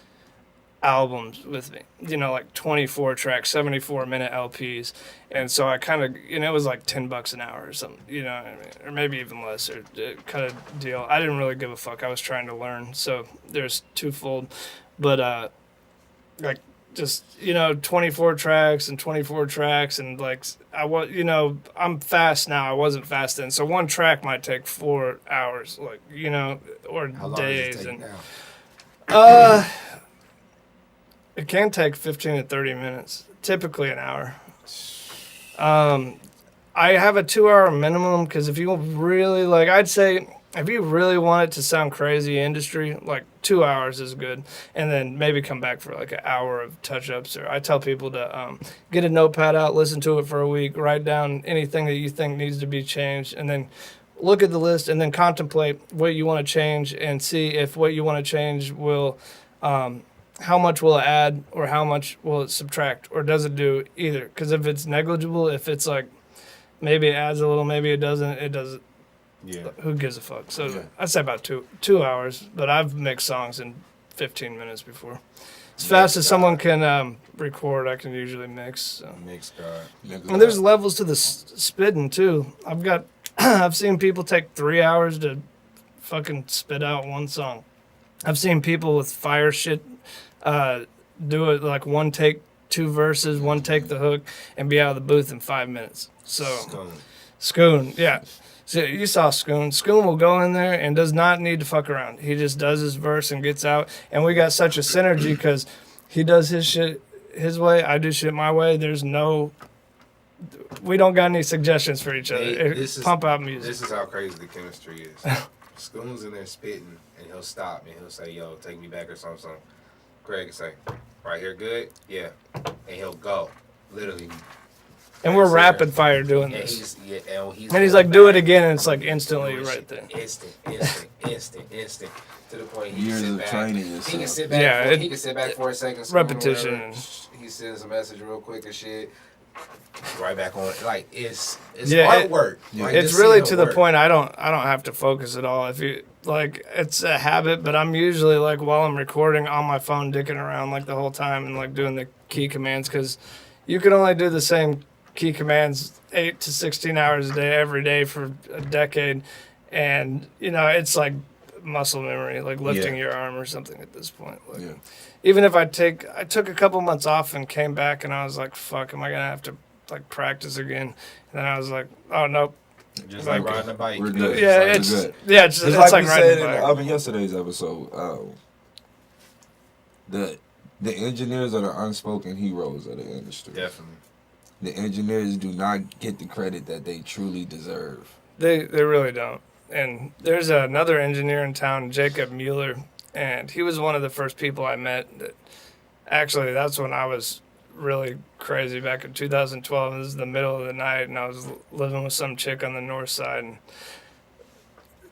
albums with me, you know, like 24 tracks, 74-minute LPs. And so I kind of, you know, it was like $10 an hour or something, you know, or maybe even less, or kind of deal. I didn't really give a fuck. I was trying to learn. So there's twofold. But like just, you know, 24 tracks and like you know, I'm fast now. I wasn't fast then. So one track might take 4 hours, like, you know, or How long days. does it take And now? it can take 15 to 30 minutes, typically an hour. I have a 2-hour minimum because if you really, like, I'd say if you really want it to sound crazy industry, like 2 hours is good. And then maybe come back for like an hour of touch-ups. Or I tell people to get a notepad out, listen to it for a week, write down anything that you think needs to be changed, and then look at the list and then contemplate what you want to change and see if what you want to change will, how much will it add or how much will it subtract, or does it do either? Because if it's negligible, if it's like maybe it adds a little, maybe it doesn't, yeah. Who gives a fuck? So yeah. I'd say about two hours, but I've mixed songs in 15 minutes before. As fast as someone can record, I can usually mix. So. And there's levels to the spitting too. I've seen people take 3 hours to fucking spit out one song. I've seen people with fire shit do it like one take, 2 verses, one take the hook, and be out of the booth in 5 minutes. So Scoon, yeah. So you saw Scoon. Scoon will go in there and does not need to fuck around. He just does his verse and gets out. And we got such a synergy because he does his shit his way, I do shit my way. We don't got any suggestions for each other. Pump out music. This is how crazy the chemistry is. Scoon's in there spitting, and he'll stop and he'll say, "Yo, take me back," or something. Greg will say, "Right here, good, yeah," and he'll go, literally. And we're rapid fire doing this. And he's like, "Do it again," and it's like instantly right there. Instant. To the point he years can of sit training. Back. He can sit back. Yeah, he can sit back for a second. Repetition. He sends a message real quick and shit. Right back on it. Like it's artwork. Like, it's really to the point I don't have to focus at all. If you like, it's a habit, but I'm usually like while I'm recording on my phone, dicking around like the whole time and like doing the key commands, because you can only do the same key commands 8 to 16 hours a day every day for a decade, and you know it's like muscle memory, like lifting your arm or something at this point. Like, even if I took a couple months off and came back and I was like, fuck, am I gonna have to like practice again? And then I was like, oh nope. Just like riding a bike. We're good. Yeah, it's like we riding said a bike. in yesterday's episode. The engineers are the unspoken heroes of the industry. Definitely. The engineers do not get the credit that they truly deserve. They really don't. And there's another engineer in town, Jacob Mueller, and he was one of the first people I met. Actually, that's when I was really crazy back in 2012. This is the middle of the night, and I was living with some chick on the north side. And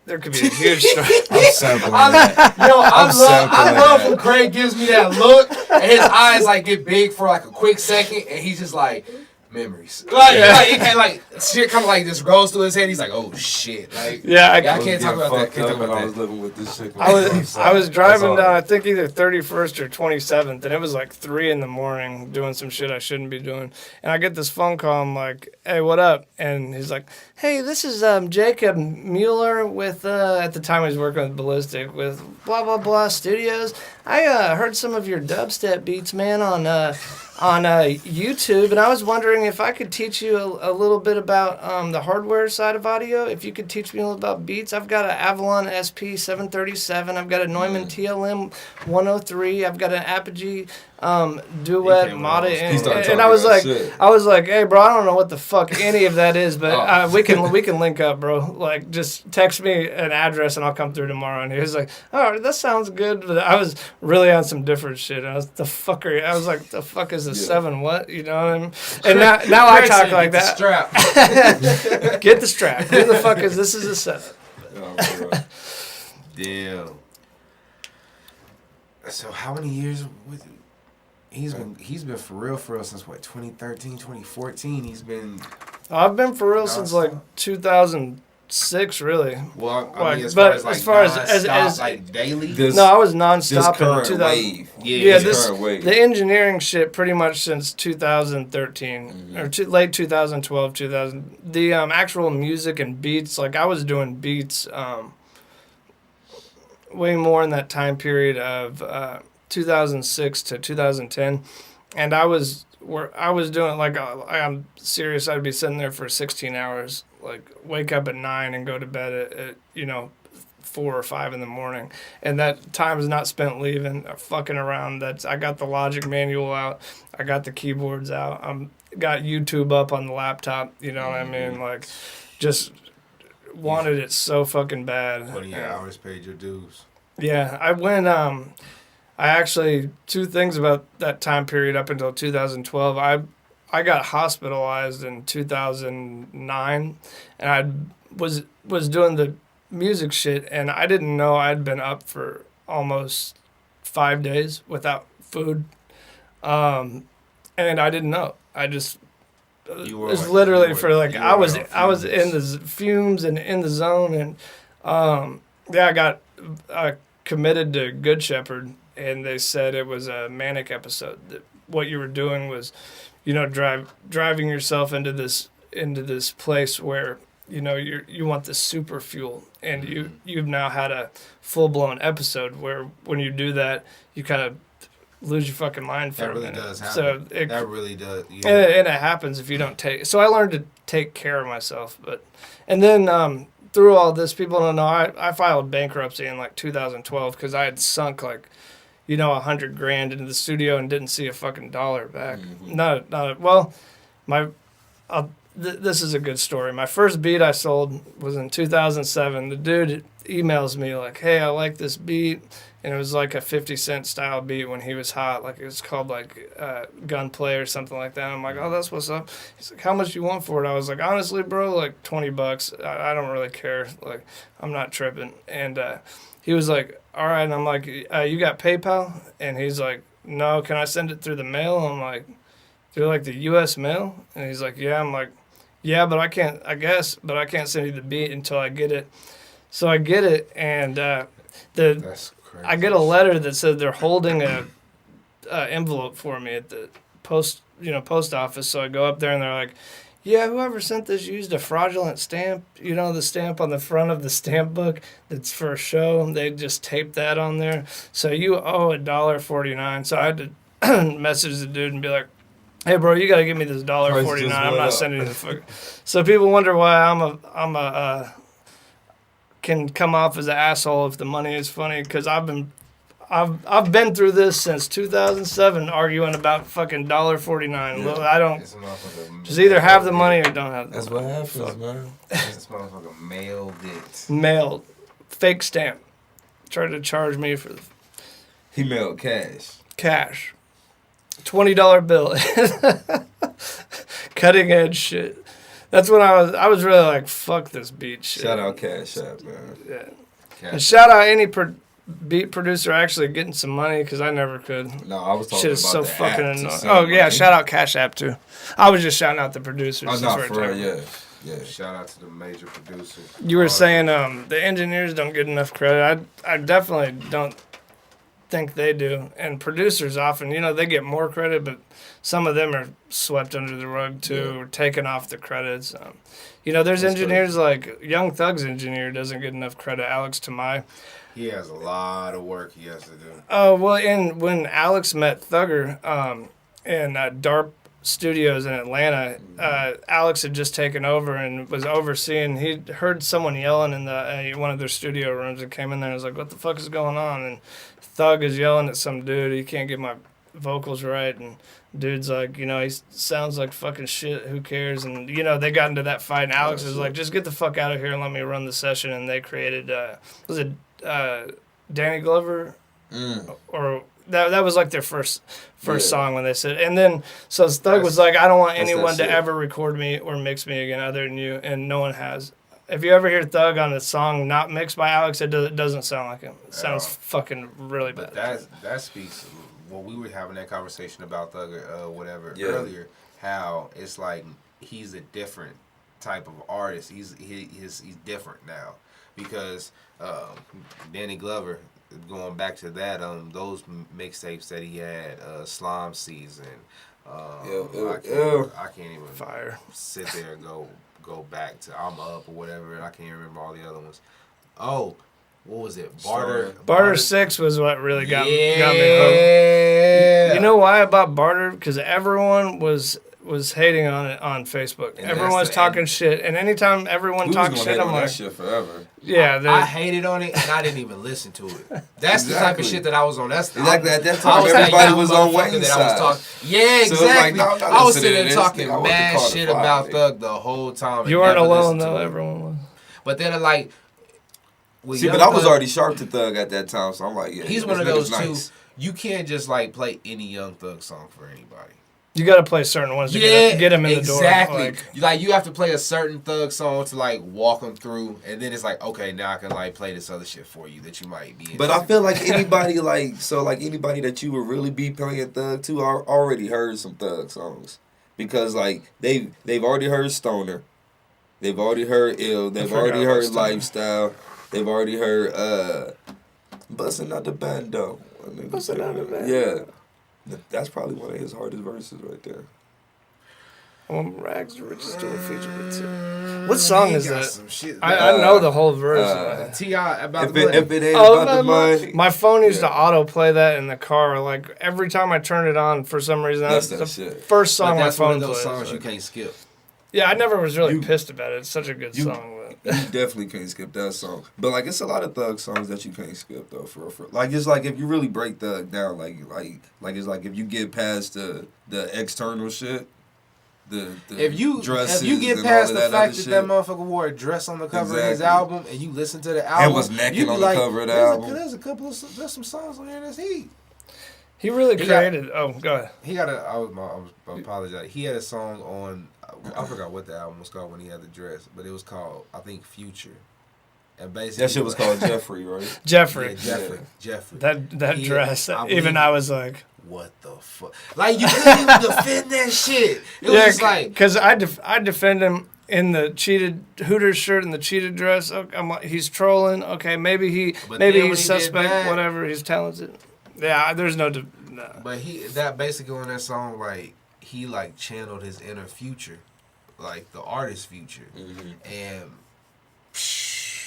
there could be a huge story. I'm sampling that. I love when Craig gives me that look, and his eyes like get big for like a quick second, and he's just like, memories. Like shit kind of like just goes through his head. He's like, oh shit. Like, Yeah, I can't talk about that. Can't talk When about I was that. living with this chick. I was driving down, I think either 31st or 27th, and it was like 3 in the morning doing some shit I shouldn't be doing. And I get this phone call. I'm like, hey, what up? And he's like, hey, this is Jacob Mueller with, at the time he was working with Ballistic, with blah, blah, blah studios. I heard some of your dubstep beats, man, on YouTube, and I was wondering if I could teach you a little bit about the hardware side of audio. If you could teach me a little about beats. I've got an Avalon SP 737. I've got a Neumann TLM 103. I've got an Apogee Duet Mod, and I was like, hey, bro, I don't know what the fuck any of that is, but we can link up, bro. Like, just text me an address and I'll come through tomorrow. And he was like, oh, that sounds good, but I was really on some different shit. I was like, the fuck is the 7 what? You know what I mean? And now I talk like that. Strap. Get the strap. Who the fuck is this? Is a 7. Damn. So how many years with he's been for real since what, 2013, 2014. He's been I've been for real since like 2006, really. Well, I mean, as like daily. No, I was nonstop This current in 2000. wave. Yeah, current wave. the engineering shit pretty much since 2013 or late 2012, 2000. The actual music and beats, like I was doing beats way more in that time period of 2006 to 2010, and I was doing like I'm serious. I'd be sitting there for 16 hours, like wake up at 9 and go to bed at 4 or 5 in the morning, and that time is not spent leaving fucking around. I got the Logic manual out, I got the keyboards out, got YouTube up on the laptop. You know what I mean? Like, just wanted it so fucking bad. 20 hours, paid your dues. Yeah, I went. I actually, 2 things about that time period up until 2012. I got hospitalized in 2009, and I was doing the music shit, and I didn't know I'd been up for almost 5 days without food, and I didn't know. I just it was literally for like I was in the fumes and in the zone, and I got committed to Good Shepherd, and they said it was a manic episode. That what you were doing was, driving yourself into this place where you want this super fuel, and you've now had a full blown episode where when you do that, you kind of lose your fucking mind for a minute. That really does happen. So that really does. Yeah. And it happens if you don't take. So I learned to take care of myself, and then through all this, people don't know I filed bankruptcy in like 2012 because I had sunk like $100,000 into the studio and didn't see a fucking dollar back. This is a good story. My first beat I sold was in 2007. The dude emails me like, hey, I like this beat. And it was like a 50 Cent style beat when he was hot. Like, it was called like Gunplay or something like that. I'm like, oh, that's what's up. He's like, how much you want for it? I was like, honestly, bro, like $20. I don't really care. Like, I'm not tripping. And he was like, all right. And I'm like, you got PayPal? And he's like, no, can I send it through the mail? I'm like, through like the U.S. mail? And he's like, yeah. I'm like, yeah, but I can't send you the beat until I get it. So I get it, and That's crazy. I get a letter that said they're holding a envelope for me at the post office. So I go up there, and they're like, yeah, whoever sent this used a fraudulent stamp. The stamp on the front of the stamp book that's for a show. They just taped that on there. So you owe $1.49. So I had to message the dude and be like, hey, bro, you got to give me this $1.49. I'm not sending you the fuck. So people wonder why I'm a can come off as an asshole if the money is funny, because I've been through this since 2007, arguing about fucking $1.49. Well, I don't. This motherfucker Just either have the money or don't have the That's money. what happens, man. This motherfucker mailed it. Mailed, fake stamp. Tried to charge me for the He mailed cash. cash. $20 bill. Cutting edge shit. That's when I was really like, fuck this beat shit. Shout out Cash App, man. Yeah. And shout out any beat producer actually getting some money, because I never could. No, I was talking Shit about is so the fucking app to annoying. send Oh yeah, money. shout out Cash App too. I was just shouting out the producers. Oh, since no, we're for real, talking. yeah. Shout out to the major producer. You were saying the engineers don't get enough credit. I definitely don't think they do. And producers often, they get more credit, but some of them are swept under the rug too, or taken off the credits. There's engineers like Young Thug's engineer doesn't get enough credit. Alex Tamai. He has a lot of work he has to do. Oh well, and when Alex met Thugger in DARP Studios in Atlanta, Alex had just taken over and was overseeing. He heard someone yelling in the one of their studio rooms and came in there and was like, "What the fuck is going on?" And Thug is yelling at some dude. He can't get my vocals right, and dude's like, he sounds like fucking shit. Who cares? And they got into that fight. And Alex was like, "Just get the fuck out of here and let me run the session." And they created was it Danny Glover or. That was like their first song when they said, and then so Thug was like, I don't want anyone to ever record me or mix me again other than you, and no one has. If you ever hear Thug on a song not mixed by Alex, it doesn't sound like him. It sounds fucking really bad. But that speaks. Well, we were having that conversation about Thug earlier. How it's like he's a different type of artist. He's different now because Danny Glover. Going back to that, those mixtapes that he had, Slime Season. I can't even sit there and go back to I'm Up or whatever, and I can't remember all the other ones. Oh, what was it? Barter 6 was what really got me hooked. You know why I bought Barter? Because everyone was hating on it on Facebook. And everyone was talking shit, and anytime everyone talks shit, I'm like, that shit forever. Yeah, I hated on it, and I didn't even listen to it. That's the type of shit that I was on. That's exactly at that time. Everybody was on Wayne's side. Yeah, exactly. So like, I was sitting there talking mad shit about Thug the whole time. You weren't alone though. Everyone was. But then like, see, but I was already sharp to Thug at that time, so I'm like, yeah. He's one of those two. You can't just like play any Young Thug song for anybody. You got to play certain ones to get him in the door. Exactly. Like you have to play a certain Thug song to like walk them through, and then it's like, okay, now I can like play this other shit for you that you might be. But I feel like anybody anybody that you would really be playing Thug to already heard some Thug songs, because like they've already heard Stoner, they've already heard Ill, they've already heard Lifestyle, they've already heard Bustin' Out the Bando. Bustin' Out the Bando. Yeah. That's probably one of his hardest verses right there. Rags to Riches to a feature with too. What song is that? I know the whole verse. T.I. about if it ain't about the money. My phone used to autoplay that in the car. Like every time I turn it on, for some reason, that's the first song my phone plays. That's one of those songs you can't skip. Yeah, I never was really pissed about it. It's such a good song. You definitely can't skip that song. But like, it's a lot of Thug songs that you can't skip though. For like, it's like if you really break Thug down, like it's like if you get past the external shit, the if you get past the fact that motherfucker wore a dress on the cover of his album, and you listen to the album, and was naked on the cover of the album. There's some songs on here that's heat. He really created. Go ahead. He got I apologize. He had a song on. I forgot what the album was called when he had the dress, but it was called, I think, Future. And basically that shit was called Jeffrey, right? Jeffrey. Yeah, Jeffrey. That dress. I was like, what the fuck? Like, you couldn't even defend that shit. It was just like, because I defend him in the cheated Hooters shirt and the cheated dress. I'm like, he's trolling. Okay, maybe he's suspect. Whatever. He's talented. Yeah, there's no. But that basically on that song, like, he like channeled his inner Future, like the artist Future, and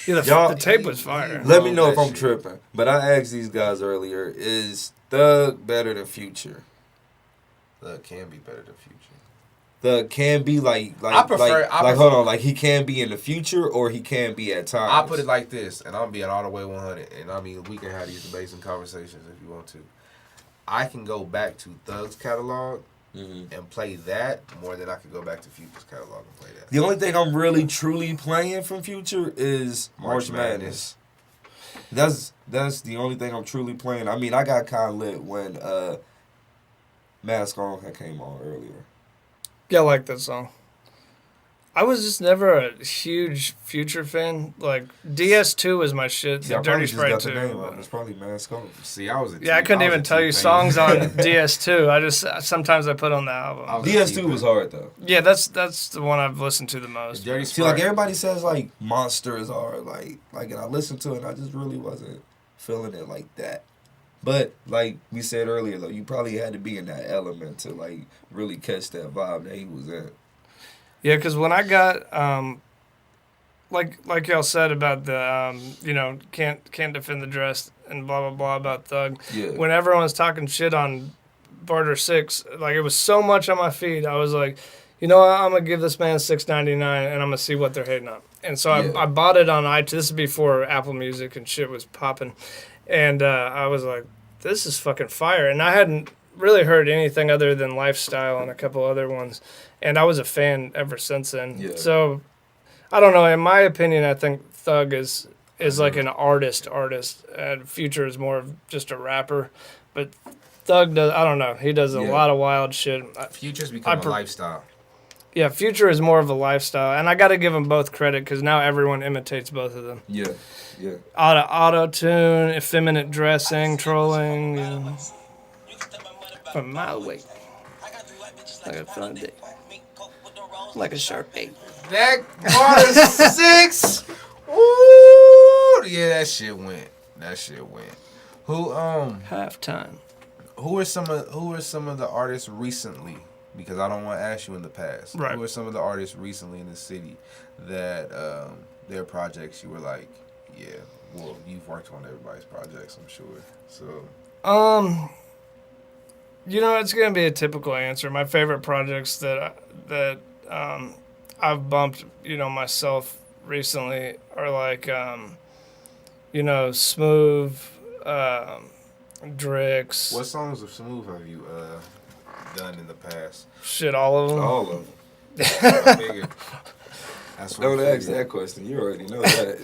the tape was fire. Let me know if I'm tripping. But I asked these guys earlier: is Thug better than Future? Thug can be better than Future. the can be like I prefer- hold on, like he can be in the future or he can be at times. I'll put it like this, and I'm being all the way 100. And I mean, we can have these debates and conversations if you want to. I can go back to Thug's catalog and play that more than I could go back to Future's catalog and play that. The only thing I'm really truly playing from Future is March Madness. That's the only thing I'm truly playing. I mean, I got kind of lit when Mask On had came on earlier. Yeah, I like that song. I was just never a huge Future fan. Like DS2 was my shit. See, I The probably Dirty just got Sprite the 2. name up. It's probably Mask On. See, I was a Yeah, I couldn't even tell you songs on DS2. I just sometimes I put on the album. DS2 was hard though. Yeah, that's the one I've listened to the most. Dirty See, like Sprite. everybody says, like Monster is hard. Like, and I listened to it, and I just really wasn't feeling it like that. But like we said earlier, though, you probably had to be in that element to like really catch that vibe that he was in. Yeah, because when I got like y'all said about the can't defend the dress and blah blah blah about Thug. Yeah. When everyone was talking shit on Barter 6, like it was so much on my feed. I was like, you know what, I'm gonna give this man $6.99 and I'm gonna see what they're hating on. And so I bought it on iTunes. This is before Apple Music and shit was popping, and I was like, this is fucking fire. And I hadn't really heard anything other than Lifestyle and a couple other ones, and I was a fan ever since then. Yeah. So I don't know. In my opinion, I think Thug is like an artist, and Future is more of just a rapper. But Thug does, I don't know. He does a lot of wild shit. Future's become a lifestyle. Yeah, Future is more of a lifestyle, and I got to give them both credit because now everyone imitates both of them. Yeah. Auto tune, effeminate dressing, trolling, you know, from a mile away, like a fun day, like a sharp bait. That Barter 6. Ooh, yeah, that shit went. Who Halftime. Who are some of the artists recently? Because I don't want to ask you in the past. Right. Who are some of the artists recently in the city that their projects you were like, yeah, well, you've worked on everybody's projects, I'm sure. So you know, it's gonna be a typical answer. My favorite projects that I've bumped, you know, myself recently are like, you know, Smooth, Drix. what songs of Smooth have you done in the past? Shit, all of them. All of them. I figured. That's what Don't I ask figured. that question. You already know that.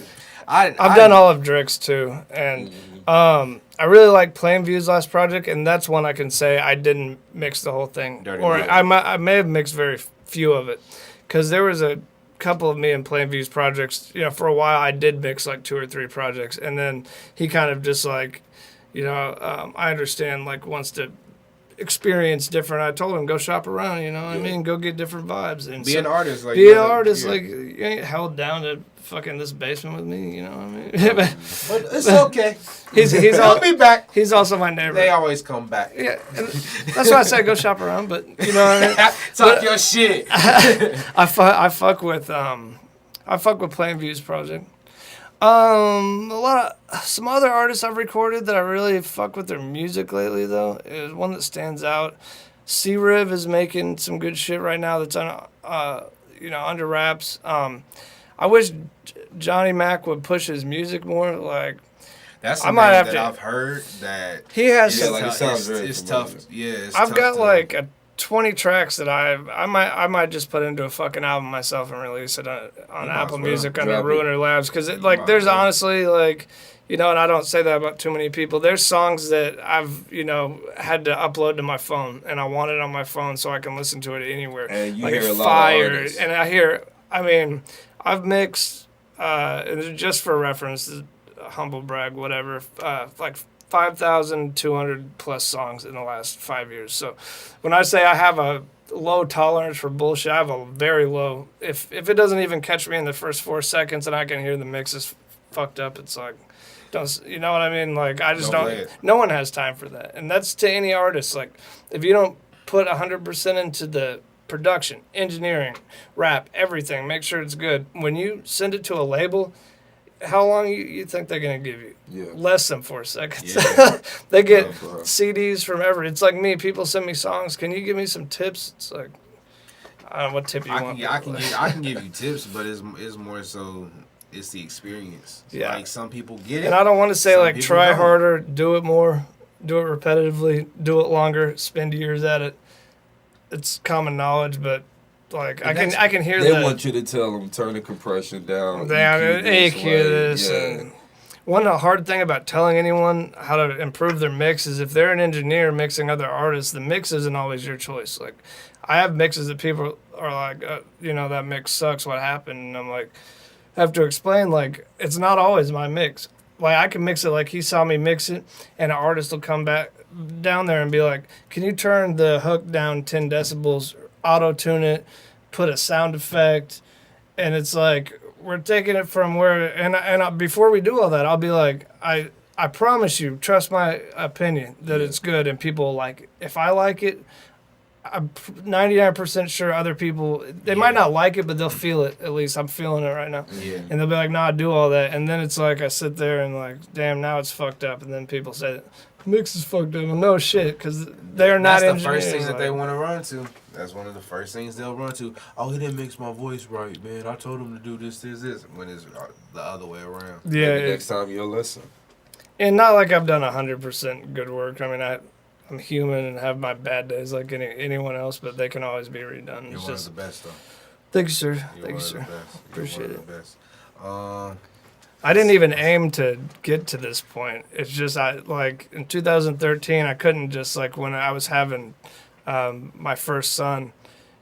I've done all of Drix too, and I really like Plainview's last project, and that's one I can say I didn't mix the whole thing, Dirty or Lil. I may have mixed very few of it, because there was a couple of me and Plainview's projects. You know, for a while I did mix like 2 or 3 projects, and then he kind of just like, you know, I understand, like wants to experience different. I told him go shop around, you know what I mean, go get different vibes and Be an artist, like be an yeah. artist, like you ain't held down to fucking this basement with me, you know what I mean. But it's okay. he's I'll be back. He's also my neighbor. They always come back. Yeah, and that's why I said go shop around. But you know what I mean. Talk your shit. I fuck with Plainview's project. Some other artists I've recorded that I really fuck with their music lately though is one that stands out. C-Riv is making some good shit right now that's on under wraps. I wish Johnny Mac would push his music more. Like That's I might have that to. I've heard that. He has. Yeah, like it sounds very it's familiar. tough. Yeah, it's I've tough got to- like 20 tracks that I might just put into a fucking album myself and release it on Apple well Music under drop it. Ruiner Labs because might there's as well. honestly like, you know, and I don't say that about too many people. There's songs that I've, you know, had to upload to my phone and I want it on my phone so I can listen to it anywhere. And you like hear it's a lot fire. of artists. And I've mixed, and just for reference, humble brag, whatever, like 5,200 plus songs in the last 5 years. So when I say I have a low tolerance for bullshit, I have a very low. If it doesn't even catch me in the first 4 seconds and I can hear the mix is fucked up, it's like, don't, you know what I mean? Like I just Don't don't. play it. No one has time for that, and that's to any artist. Like if you don't put 100% into the production, engineering, rap, everything, make sure it's good. When you send it to a label, how long you think they're gonna give you? Yeah. Less than 4 seconds. Yeah. They get Yeah, bro. CDs from every. It's like me. People send me songs. Can you give me some tips? It's like What tip you want? I can give you tips, but it's more so it's the experience. Yeah. Like some people get it, and I don't want to say some like people try don't. harder, do it more, do it repetitively, do it longer, spend years at it. It's common knowledge, but like I can hear They that. want you to tell them turn the compression down. They EQ AQ way. this. Yeah. And one hard thing about telling anyone how to improve their mix is if they're an engineer mixing other artists, the mix isn't always your choice. Like, I have mixes that people are like, that mix sucks. What happened? And I'm like, have to explain, like, it's not always my mix. Like, I can mix it like he saw me mix it, and an artist will come back down there and be like, can you turn the hook down 10 decibels, auto-tune it, put a sound effect, and it's like, we're taking it from where, and before we do all that, I'll be like, I promise you, trust my opinion that it's good, and people will like it. If I like it, I'm 99% sure other people, they might not like it, but they'll feel it. At least I'm feeling it right now. Yeah. And they'll be like, nah, do all that. And then it's like, I sit there and like, damn, now it's fucked up. And then people say, mix is fucked up. Well, no shit, because they're not That's the first engineering, things that they like- want to run to. That's one of the first things they'll run to. Oh, he didn't mix my voice right, man. I told him to do this. When it's the other way around. Yeah. Maybe next time you'll listen. And not like I've done 100% good work. I mean, I'm human and have my bad days like anyone else, but they can always be redone. You're It's one just, of the best, though. thank you, sir. You're Thank one you, of sir. the best. Appreciate You're one of the best. I didn't even aim to get to this point. It's just in 2013, I couldn't just like when I was having my first son,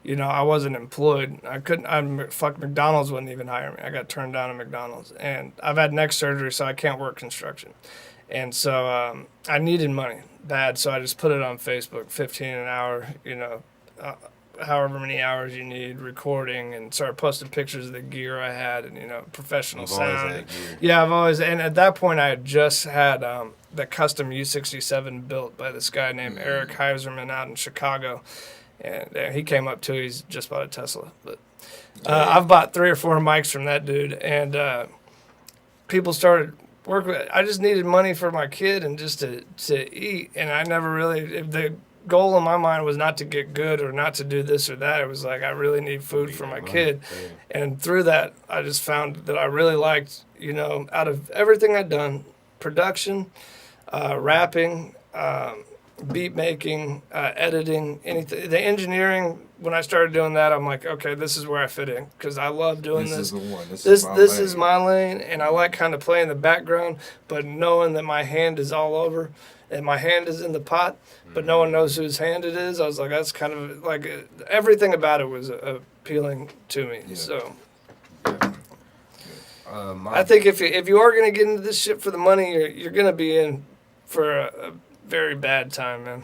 I wasn't employed. I couldn't. Fuck, McDonald's wouldn't even hire me. I got turned down at McDonald's, and I've had neck surgery, so I can't work construction. And so I needed money bad, so I just put it on Facebook, 15 an hour, however many hours you need recording, and started posting pictures of the gear I had and, professional You've always sound. had gear. Yeah, I've always, and at that point I had just had the custom U67 built by this guy named Eric Heiserman out in Chicago. And he came up too, he's just bought a Tesla. But I've bought 3 or 4 mics from that dude, and people started working with it. I just needed money for my kid and just to eat, and I never really, the goal in my mind was not to get good or not to do this or that. It was like, I really need food for my kid. And through that, I just found that I really liked, out of everything I'd done, production, rapping, beat making, editing, anything. The engineering, when I started doing that, I'm like, okay, this is where I fit in because I love doing this. This is the one. This is my lane, and I like kind of playing the background, but knowing that my hand is all over and my hand is in the pot, but no one knows whose hand it is. I was like, that's kind of like everything about it was appealing to me. Yeah. So I think if you are gonna get into this shit for the money, you're gonna be in for a very bad time, man.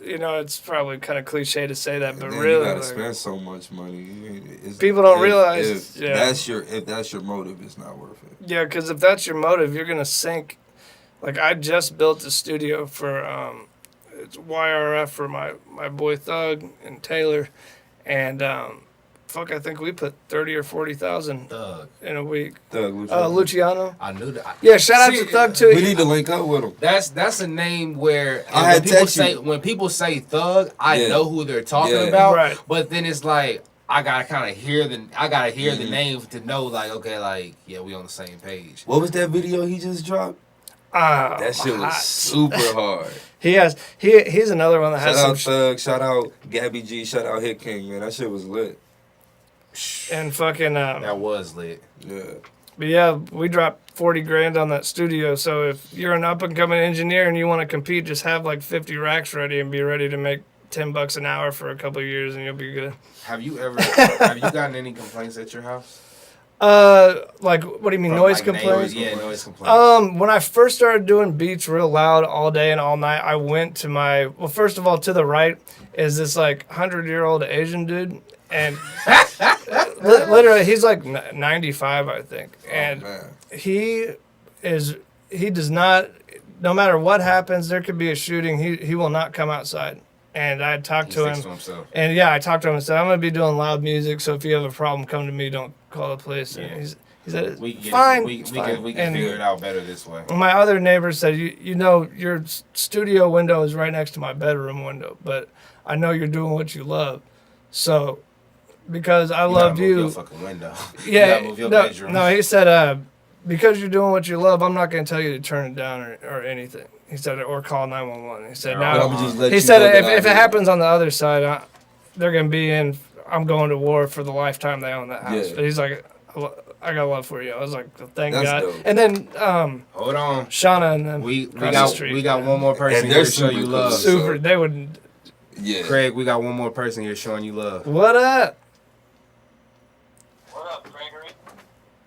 It's probably kind of cliche to say that, but then really, you gotta like, spend so much money. People don't realize, if that's your motive, it's not worth it. yeah, because if that's your motive, you're gonna sink. Like I just built a studio for it's YRF for my boy Thug and Taylor, and I think we put 30 or 40,000 in a week. Luciano. I knew that. Yeah, shout out to Thug too. We need to link up with him. That's a name where when people say Thug, I know who they're talking about. Right. But then it's like I gotta kind of hear the name to know like okay like yeah we on the same page. What was that video he just dropped? That shit was super hard. He's another one that has Shout out some Thug, shout out Gabby G, shout out Hit King, man. That shit was lit. and fucking That was lit. Yeah. But yeah, we dropped 40 grand on that studio. So if you're an up and coming engineer and you want to compete, just have like 50 racks ready and be ready to make $10 an hour for a couple of years, and you'll be good. Have you gotten any complaints at your house? Like what do you mean, From, noise like, complaints? neighbors? Yeah, noise complaints. When I first started doing beats real loud all day and all night, I went to first of all, to the right is this like 100-year-old Asian dude, and literally he's like 95, I think, and he does not. No matter what happens, there could be a shooting. He will not come outside. And I talked to him, and yeah, I talked to him and said, I'm going to be doing loud music, so if you have a problem, come to me, don't call the police. And he said, fine. We can figure it out better this way. My other neighbor said, your studio window is right next to my bedroom window, but I know you're doing what you love. So because I You loved gotta move you. your fucking window. You Yeah, gotta move your bedroom. no, he said, because you're doing what you love, I'm not going to tell you to turn it down or anything. He said, or call 911. He said, Yeah, But now, I'ma just let he you said, know that if I it did. happens on the other side, they're going to be in, I'm going to war for the lifetime they own that house. Yeah. But he's like, I got love for you. I was like, thank That's God. dope. And then Hold on. Shauna and them We across the got street. one more person And here they're to show you super love. cool. Super. They would. Yeah. Craig, we got one more person here showing you love. What up? What up, Gregory?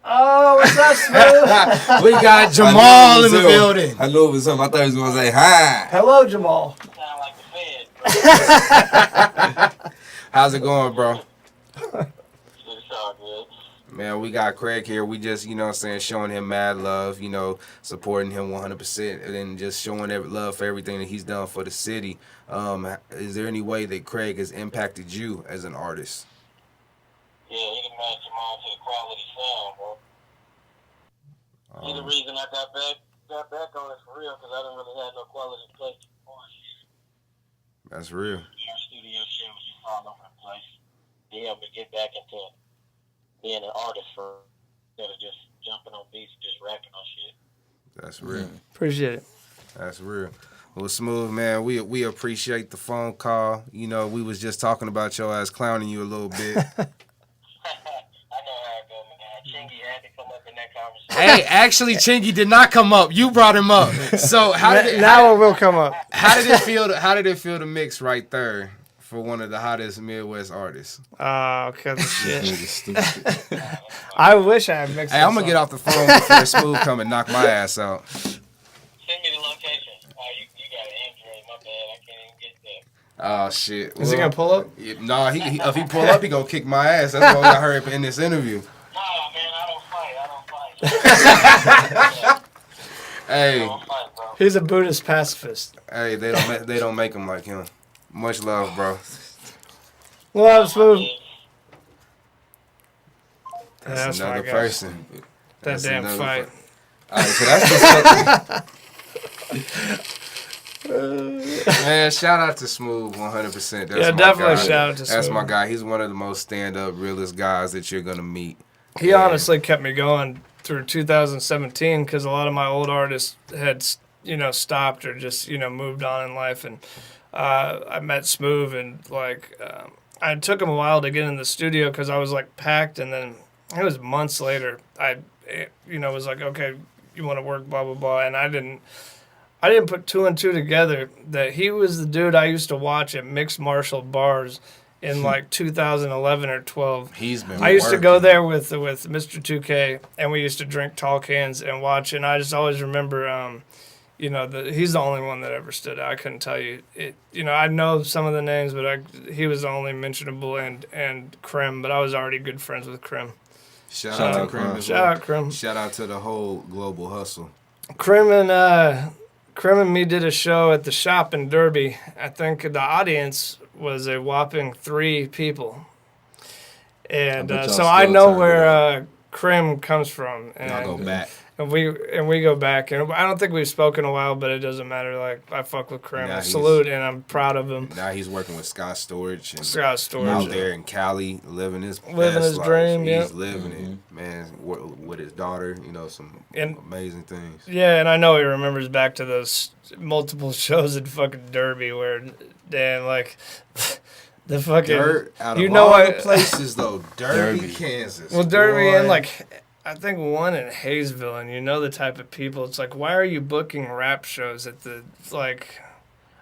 Oh, what's up, Smooth? We got I knew it Jamal was in the him. building. I knew it was him. I thought he was gonna say hi. Hello, Jamal. Sound like the Fed, bro. How's it going, bro? It's all good. Man, we got Craig here. We just, you know what I'm saying, showing him mad love, you know, supporting him 100%, and then just showing love for everything that he's done for the city. Is there any way that Craig has impacted you as an artist? Yeah, he can match him on to the quality sound, bro. He the reason I got back on it for real, because I didn't really have no quality place to record shit. That's real. Our studio shit was just all over the place. He helped me get back into being an artist for instead of just jumping on beats and just rapping on shit. That's real. Appreciate it. That's real. Well, Smooth, man, we appreciate the phone call. You know, we was just talking about your ass clowning you a little bit. I know how it goes, man. Chingy had to come up in that conversation. Hey, actually, Chingy did not come up. You brought him up. So Now it will come up. how did it feel? How did it feel to mix right there for one of the hottest Midwest artists? Oh, cause of shit. Nigga stupid. I wish I had mixed. Hey, I'm gonna get off the phone before Smooth come and knock my ass out. Send me the location. Oh, you got an Android. My bad. I can't even get there. Oh shit! Is he gonna pull up? No, he if he pull up, he gonna kick my ass. That's what I heard in this interview. Nah, man, I don't fight. Hey, I don't fight, bro. He's a Buddhist pacifist. hey, they don't make him like him. Much love, bro. Well, Smooth. That's That's my another guy. person. That That's damn another fight. All right, so that's the man. Shout out to Smooth, 100%. That's Yeah, my definitely guy. shout out to That's Smooth. my guy. He's one of the most stand-up, realest guys that you're gonna meet. He Yeah. honestly kept me going through 2017 because a lot of my old artists had, stopped or just, moved on in life. And I met Smooth and, I took him a while to get in the studio because I was, packed. And then it was months later. I was like, okay, you want to work, blah, blah, blah. And I didn't put two and two together that he was the dude I used to watch at Mixed Martial Bars in 2011 or 12. He's been. I used to working. go there with Mr. 2K, and we used to drink tall cans and watch. And I just always remember, he's the only one that ever stood out. I couldn't tell you it. I know some of the names, but he was the only mentionable, and Krim. But I was already good friends with Krim. Shout out to out, Krim Krim. as Shout well. out Krim. Shout out to the whole global hustle. Krim and me did a show at the shop in Derby. I think the audience was a whopping 3 people. And I bet y'all so I still know turn where Krim comes from. And Y'all go back. And we go back, and I don't think we've spoken in a while, but it doesn't matter. I fuck with Krim. Nah, I he's- salute, and I'm proud of him. Now he's working with Scott Storage and Scott Storage. out there in Cali, living his Living best his life. dream, He's yeah. living it, man. With his daughter, some And- amazing things. Yeah, and I know he remembers back to those multiple shows in fucking Derby where, damn, the fucking Dirt out of you know all what- the places though, Derby, Derby. Kansas. Well, Derby Boy. and I think one in Hayesville, and the type of people. It's why are you booking rap shows at the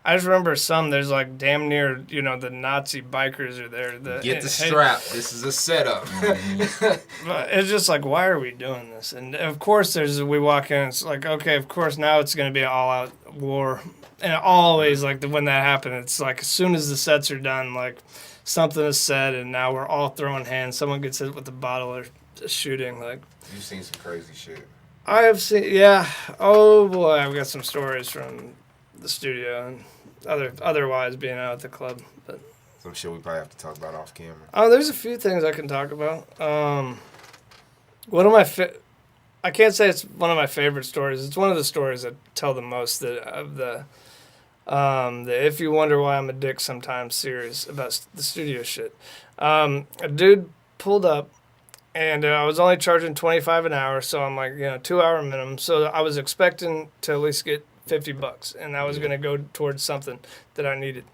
I just remember there's damn near the Nazi bikers are there. Get the strap. This is a setup. But it's just why are we doing this? And of course we walk in, it's okay, of course now it's gonna be an all out war. And always when that happened, it's as soon as the sets are done, something is said and now we're all throwing hands. Someone gets hit with a bottle or shooting. You've seen some crazy shit. I have seen, yeah. Oh boy, I've got some stories from the studio and otherwise being out at the club. But Some shit we probably have to talk about off camera. there's a few things I can talk about. One of my I can't say it's one of my favorite stories. It's one of the stories that tell the most of the The If You Wonder Why I'm a Dick Sometimes series about the studio shit. A dude pulled up, and I was only charging $25 an hour, so I'm like, 2 hour minimum. So I was expecting to at least get $50, and that was going to go towards something that I needed.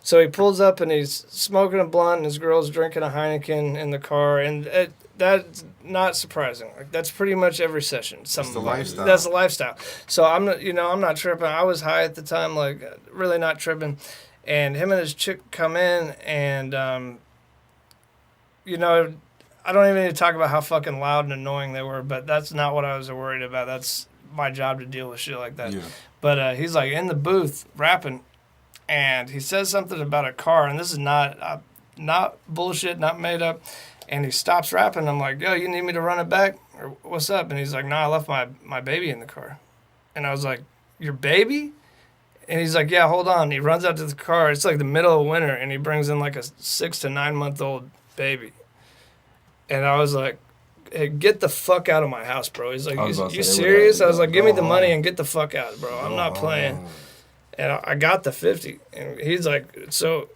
So he pulls up, and he's smoking a blunt, and his girl's drinking a Heineken in the car, and that's not surprising. Like, that's pretty much every session. That's the lifestyle. That's the lifestyle. So I'm not tripping. I was high at the time, like really not tripping. And him and his chick come in, and I don't even need to talk about how fucking loud and annoying they were, but that's not what I was worried about. That's my job to deal with shit like that. Yeah. But he's like in the booth rapping, and he says something about a car, and this is not bullshit, not made up. And he stops rapping. I'm like, yo, you need me to run it back? Or what's up? And he's like, no, I left my baby in the car. And I was like, your baby? And he's like, yeah, hold on. He runs out to the car. It's like the middle of winter, and he brings in like a 6 to 9 month old baby. And I was like, hey, get the fuck out of my house, bro. He's like, you serious? I was like, give me the money and get the fuck out, bro. I'm not playing. And I got the 50. And he's like, so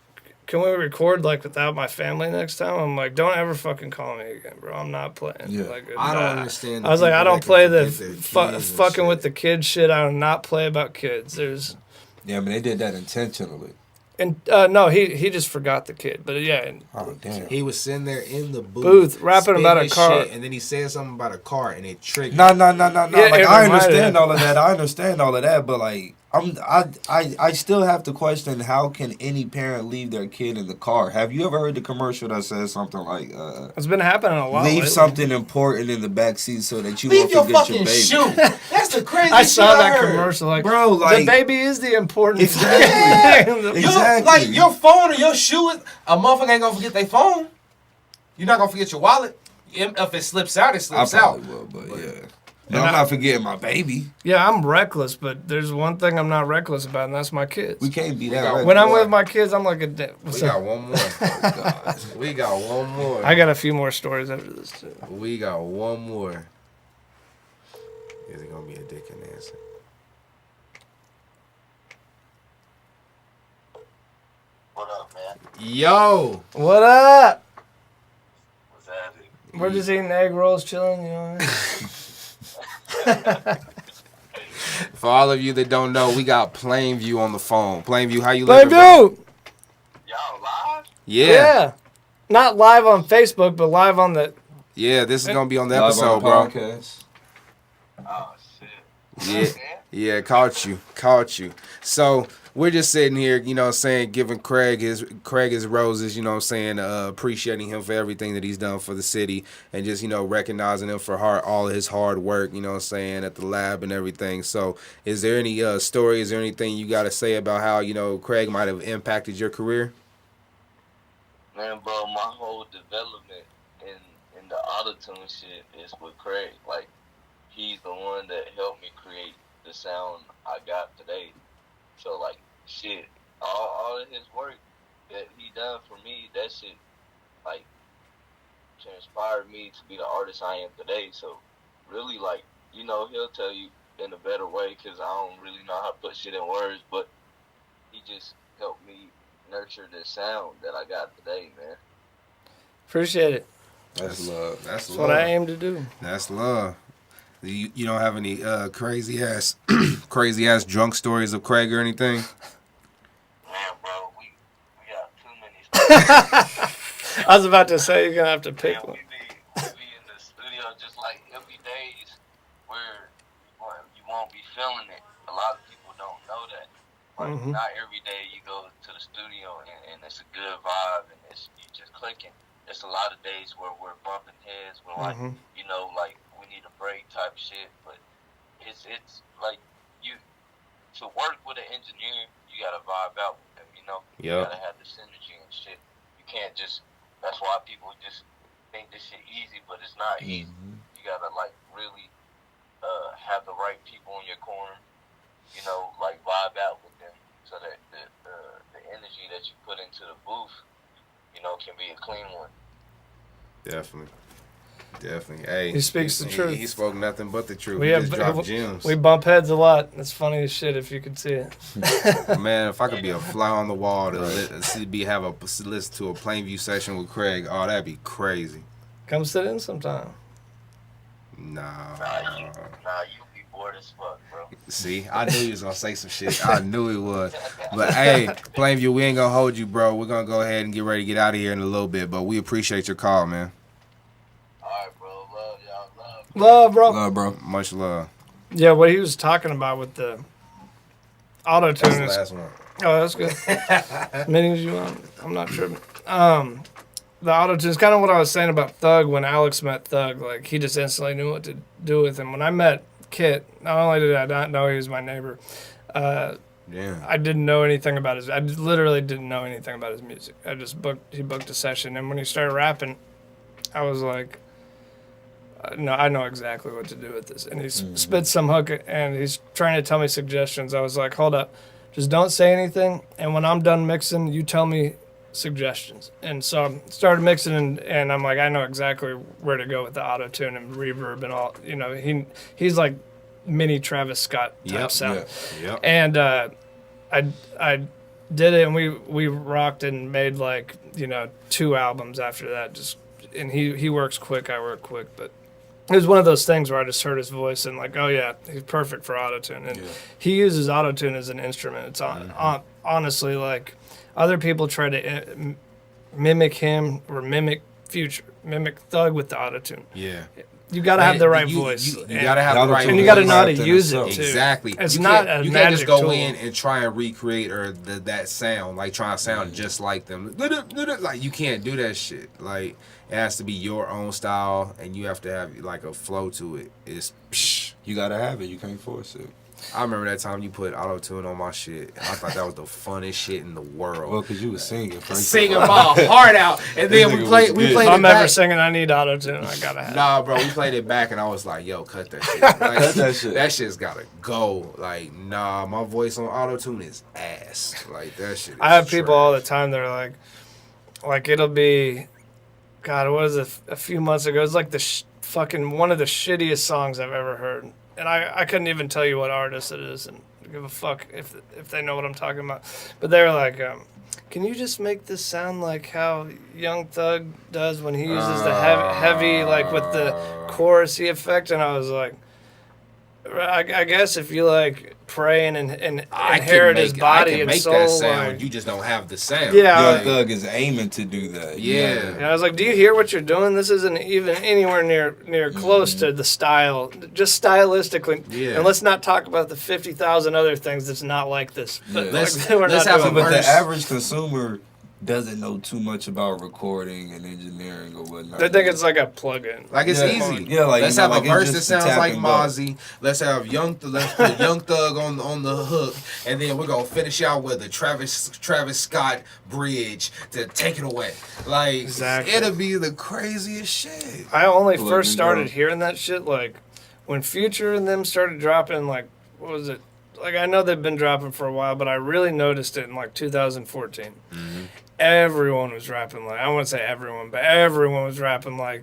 can we record like without my family next time? I'm like, don't ever fucking call me again, bro. I'm not playing. Yeah. Like, I don't understand. I was like, I don't play the fucking fucking with the kid shit. I do not play about kids. Yeah, but they did that intentionally. And no, he just forgot the kid. But yeah. Oh, damn. He was sitting there in the Booth rapping about a car. shit, and then he said something about a car, and it triggered. No. Yeah, Like, it I reminded understand him. all of that. I understand all of that, but like, I still have to question, how can any parent leave their kid in the car? Have you ever heard the commercial that says something like, It's been happening a lot. leave lately. something important in the back seat so that you Leave your won't forget fucking your baby? shoe. That's the craziest I saw shit I that heard. commercial. Like, Bro, like, the baby is the important Exactly. thing. Exactly. Like your phone or your shoe, a motherfucker ain't gonna forget their phone. You're not gonna forget your wallet. If it slips out, it I slips out. probably will, but yeah. No, I'm not forgetting my baby. Yeah, I'm reckless, but there's one thing I'm not reckless about, and that's my kids. We can't be We that got- reckless. When I'm with my kids, I'm like a. We got one more. We got one more. I got a few more stories after this too. We got one more. Is it gonna be a dick and answer? What up, man? Yo. What up? What's happening? We're just eating egg rolls, chilling. You know. For all of you that don't know, we got Plainview on the phone. Plainview, how you living? bro? Plainview. Y'all live? Yeah. Not live on Facebook, but live on the. Yeah, this is gonna be on the Live on episode, the bro. podcast. Oh, shit. Yeah. Yeah, caught you. So we're just sitting here, you know what I'm saying, giving Craig his roses, you know what I'm saying, appreciating him for everything that he's done for the city, and just, you know, recognizing him for all of his hard work, you know what I'm saying, at the lab and everything. So is there any story, is there anything you got to say about how, you know, Craig might have impacted your career? Man, bro, my whole development in the auto-tune shit is with Craig. Like, he's the one that helped me create the sound I got today. So, like, shit, all of his work that he done for me, that shit, like, transpired me to be the artist I am today. So, really, like, you know, he'll tell you in a better way, because I don't really know how to put shit in words, but he just helped me nurture the sound that I got today, man. Appreciate it. That's love. That's That's what I aim to do. That's love. You don't have any crazy ass drunk stories of Craig or anything? Man, bro, we got too many stories. I was about to say you're gonna have to pick Man, one. we be in the studio just like it'll be days where you won't be feeling it. A lot of people don't know that. Like, Mhm. not every day you go to the studio and it's a good vibe and you just clicking. It's a lot of days where we're bumping heads. We're like, Mhm. you know, like we need a break type shit. But it's like you to work with an engineer, you gotta vibe out with them. You know, you Yep. gotta have the synergy and shit. You can't just. That's why people just think this shit easy, but it's not easy. You gotta like really have the right people in your corner. You know, like vibe out with them, so that the energy that you put into the booth, you know, can be a clean one. Definitely. Definitely. Hey, He speaks the truth. He spoke nothing but the truth. We He have- just dropped gems. We bump heads a lot. It's funny as shit if you could see it. Man, if I could be a fly on the listen to a Plainview session with Craig, oh, that'd be crazy. Come sit in sometime. Nah. You be bored as fuck, bro. See, I knew he was gonna say some shit. I knew he was. But hey, Plainview, we ain't gonna hold you, bro. We're gonna go ahead and get ready to get out of here in a little bit. But we appreciate your call, man. Alright, bro. Love y'all. Love, bro. Love, bro. Much love. Yeah, what he was talking about with the auto That's the tune is. last one. Oh, that's good. Meetings you on? I'm not tripping. The auto tune is kind of what I was saying about Thug when Alex met Thug. Like, he just instantly knew what to do with him. When I met Kit, not only did I not know he was my neighbor, Yeah. I didn't know anything about his. I literally didn't know anything about his music. He booked a session, and when he started rapping, I was like, no, I know exactly what to do with this. And he spit some hook, and he's trying to tell me suggestions. I was like, hold up, just don't say anything, and when I'm done mixing, you tell me suggestions. And so I started mixing, and I'm like, I know exactly where to go with the auto tune and reverb and all. You know, he's like mini Travis Scott type sound. Yep. And I did it, and we rocked and made like 2 albums after that. And he works quick, I work quick, but it was one of those things where I just heard his voice and like, oh yeah, he's perfect for autotune. And he uses autotune as an instrument. It's honestly like other people try to mimic him or mimic Thug with the autotune. Yeah. You got to have the right voice. You got to have the right voice. And you got to know how to use it too. Exactly. It's you not can't, a you can't just magic go tool. in and try and recreate that sound, like try to sound just like them. Like you can't do that shit. Like it has to be your own style, and you have to have like a flow to it. It's psh. You gotta have it. You can't force it. I remember that time you put auto tune on my shit. And I thought that was the funnest shit in the world. Well, cause you was singing. Singing my heart out, and then we played If it I'm back. ever singing, I need autotune. I gotta have. Nah, bro, we played it back, and I was like, "Yo, cut that shit. Like, Cut that shit. That shit's gotta go. Like, nah, my voice on auto tune is ass. Like that shit. Is I have people all the trash. time. They're like it'll be, God, what was it? A few months ago, it's like the fucking one of the shittiest songs I've ever heard, and I couldn't even tell you what artist it is, and give a fuck if they know what I'm talking about. But they're like, can you just make this sound like how Young Thug does when he uses the heavy like with the chorusy effect? And I was like, I guess if you like pray and inherit his body I can and make soul, that sound. like, You just don't have the sound. Yeah, Young like- Thug is aiming to do that. Yeah. and I was like, do you hear what you're doing? This isn't even anywhere near close to the style, just stylistically. Yeah. And let's not talk about the 50,000 other things that's not like this. But Yeah. we're let's not have doing a But verse. the average consumer doesn't know too much about recording and engineering or whatnot. They think it's like a plug-in. Like it's Yeah. easy. Yeah, like, let's you know, have like, a verse it's that just sounds tap like and go. Mozzie. Let's have let's put Young Thug on the hook, and then we're gonna finish out with a Travis Scott bridge to take it away. Like Exactly. it'll be the craziest shit. I only Plug first and started go. hearing that shit like when Future and them started dropping, like, what was it? Like, I know they've been dropping for a while, but I really noticed it in like 2014. Everyone was rapping like, I won't say everyone, but everyone was rapping like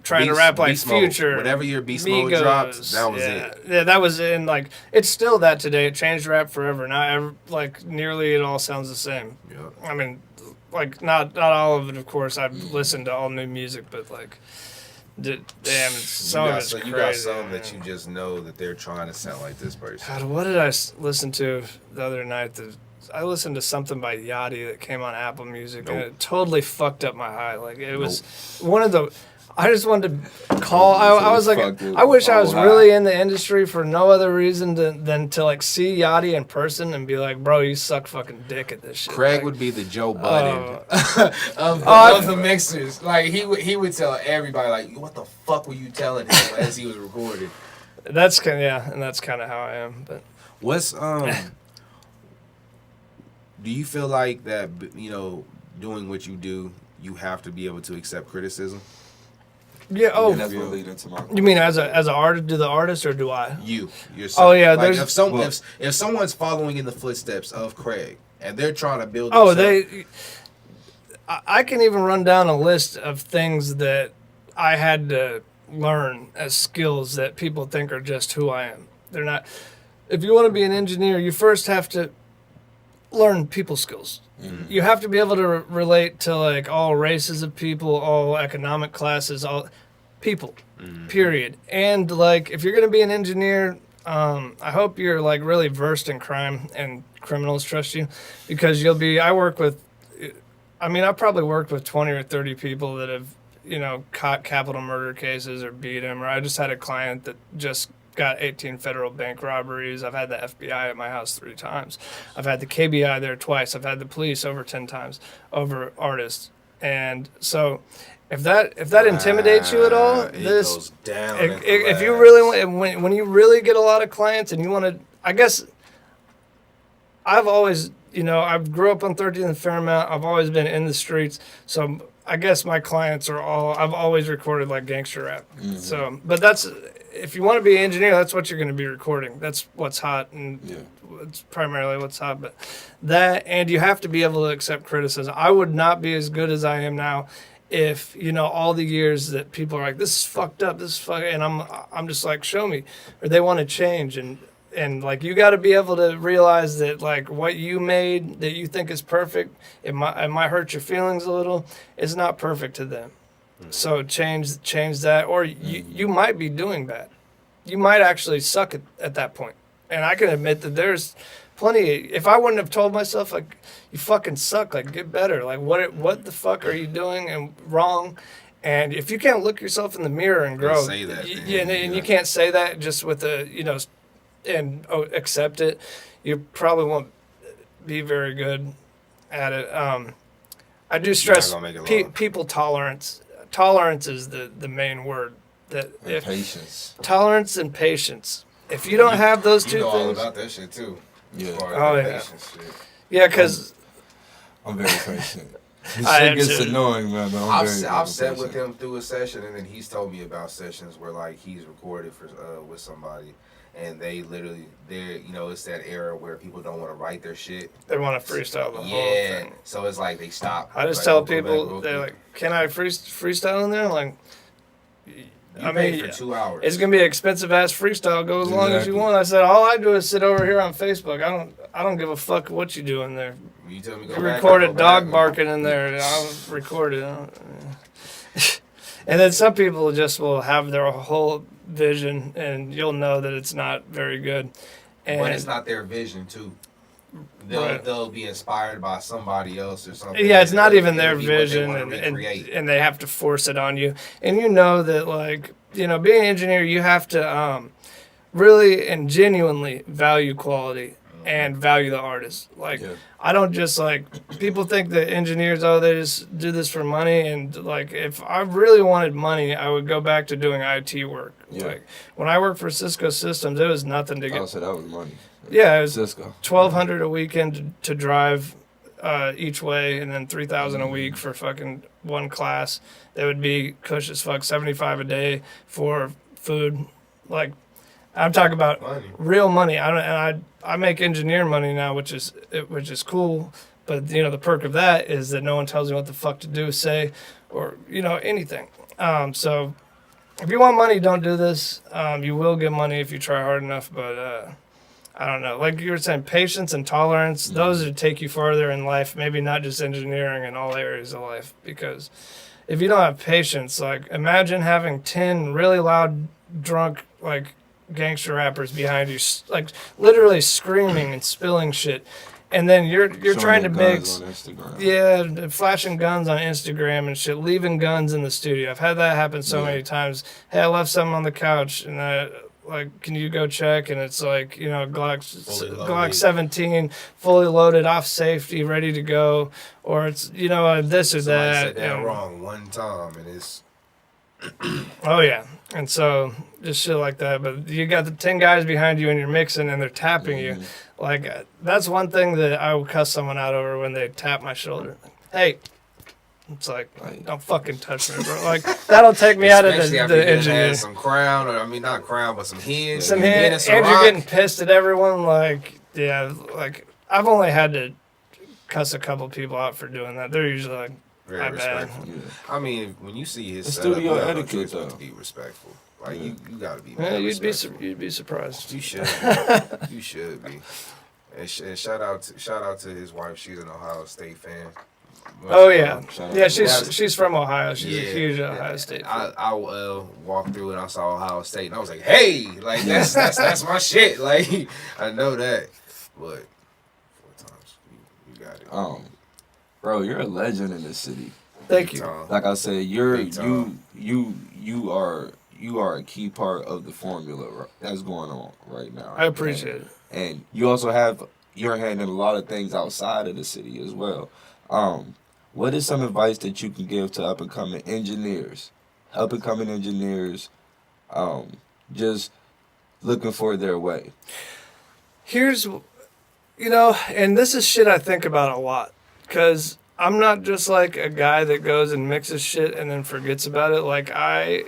trying to rap like Beast Mode. Future. Whatever your Beast Mode Migos, dropped, that was yeah. it. Yeah, that was it. And like, it's still that today. It changed rap forever. Now, like, nearly it all sounds the same. Yep. I mean, like, not all of it, of course. I've listened to all new music, but like, damn, some of it's crazy. You got some man. that you just know that they're trying to sound like this person. God, what did I listen to the other night? I listened to something by Yachty that came on Apple Music, and it totally fucked up my high. Like, it was one of the. I just wanted to call. I was like, I wish I was really in the industry for no other reason than to like see Yachty in person and be like, bro, you suck fucking dick at this shit. Craig like, would be the Joe Budden Oh, of the mixers. Like he would tell everybody like, what the fuck were you telling him as he was recording? That's kind of and that's kind of how I am. But What's do you feel like that, doing what you do, you have to be able to accept criticism? yeah. Oh, And that's what lead into my. you mean as an artist? Do the artist or do I? You yourself. Oh, yeah, Like there's- if someone's following in the footsteps of Craig and they're trying to build. Oh, themselves- I can even run down a list of things that I had to learn as skills that people think are just who I am. They're not. If you want to be an engineer, you first have to learn people skills. Mm-hmm. You have to be able to relate to like all races of people, all economic classes, all people, period. And like if you're going to be an engineer, I hope you're like really versed in crime and criminals trust you, because you'll be. I probably worked with 20 or 30 people that have, caught capital murder cases or beat them. Or I just had a client that just got 18 federal bank robberies. I've had the FBI at my house 3 times. I've had the KBI there twice. I've had the police over 10 times over artists. And so if that intimidates you at all, this goes down. If you really when you really get a lot of clients and you want to, I guess I've always, I grew up on 13th and Fairmount. I've always been in the streets. So I guess my clients are I've always recorded like gangster rap. Mm-hmm. So, but if you want to be an engineer, that's what you're going to be recording. That's what's hot, and it's primarily what's hot. But and you have to be able to accept criticism. I would not be as good as I am now if, all the years that people are like, this is fucked up, and I'm just like, show me, or they want to change, and like you got to be able to realize that like what you made that you think is perfect, it might hurt your feelings a little. It's not perfect to them. So change that, or you might be doing bad. You might actually suck at that point. And I can admit that there's plenty. If I wouldn't have told myself like you fucking suck, like get better, like what the fuck are you doing and wrong? And if you can't look yourself in the mirror and grow, say that, and you can't say that just with and accept it, you probably won't be very good at it. I do stress people tolerance. Tolerance is the main word. Patience. Tolerance and patience. If you don't have those two all things, about that shit too. Yeah. Oh yeah. Yeah, because I'm very patient. It gets annoying, man. I've sat with him through a session, and then he's told me about sessions where like he's recorded with somebody. And they literally, it's that era where people don't want to write their shit. They want to freestyle the whole thing. So it's like they stop. I just tell people, they're like, can I freestyle in there? I'm like, you pay for 2 hours. It's going to be an expensive ass freestyle. Go as long as you want. I said, all I do is sit over here on Facebook. I don't give a fuck what you do in there. You tell me you record a dog barking in there, I'll record it. And then some people just will have their whole vision, and you'll know that it's not very good. But it's not their vision too. They'll be inspired by somebody else or something. Yeah, it's not even their vision, and they have to force it on you. And you know that, like, being an engineer, you have to really and genuinely value quality and value the artist. Like, I don't just people think that engineers, they just do this for money. And like, if I really wanted money, I would go back to doing IT work. Yeah. Like when I worked for Cisco Systems, it was nothing to get. Oh, so that was money. Yeah, it was Cisco. $1,200 a weekend to drive each way, and then $3,000 a week for fucking one class. That would be cush as fuck. $75 a day for food. Like, I'm talking about real money. I make engineer money now, which is cool. But the perk of that is that no one tells you what the fuck to do, say, or anything. So if you want money, don't do this. You will get money if you try hard enough. But I don't know. Like you were saying, patience and tolerance. Those would take you farther in life. Maybe not just engineering, in all areas of life. Because if you don't have patience, like imagine having 10 really loud, drunk, gangster rappers behind you, literally screaming and spilling shit, and then you're trying to mix, flashing guns on Instagram and shit, leaving guns in the studio. I've had that happen so many times. Hey, I left something on the couch, and can you go check? And it's Glock 17, fully loaded, off safety, ready to go, or it's this or that. Said that wrong one time, and it's. Oh yeah, and so just shit like that. But you got the 10 guys behind you, and you're mixing, and they're tapping you. Like that's one thing that I would cuss someone out over when they tap my shoulder. Hey, it's like don't fucking touch me, bro. Like that'll take me out of the engineer. Some crown, or not crown, but some hinge. Some hinge, and you're getting pissed at everyone. Like I've only had to cuss a couple people out for doing that. They're usually like, Very My bad. respectful. Yeah. I mean, when you see his It's setup, studio you have no etiquette, choice but though. to be respectful. Like you gotta be. Yeah, mad you'd respectful. be surprised. You should. Be. You should be. And shout out to his wife. She's an Ohio State fan. Oh yeah, Shout out yeah. to She's from Ohio. She's a huge Ohio State fan. I walked through and I saw Ohio State and I was like, hey, like that's my shit. Like I know that, but 4 times you got it. Bro, you're a legend in this city. Thank you. Tom. Like I said, Big time. you are a key part of the formula that's going on right now. I appreciate it. And you also have your hand in a lot of things outside of the city as well. What is some advice that you can give to up and coming engineers? Just looking for their way. Here's, and this is shit I think about a lot, because I'm not just like a guy that goes and mixes shit and then forgets about it. Like I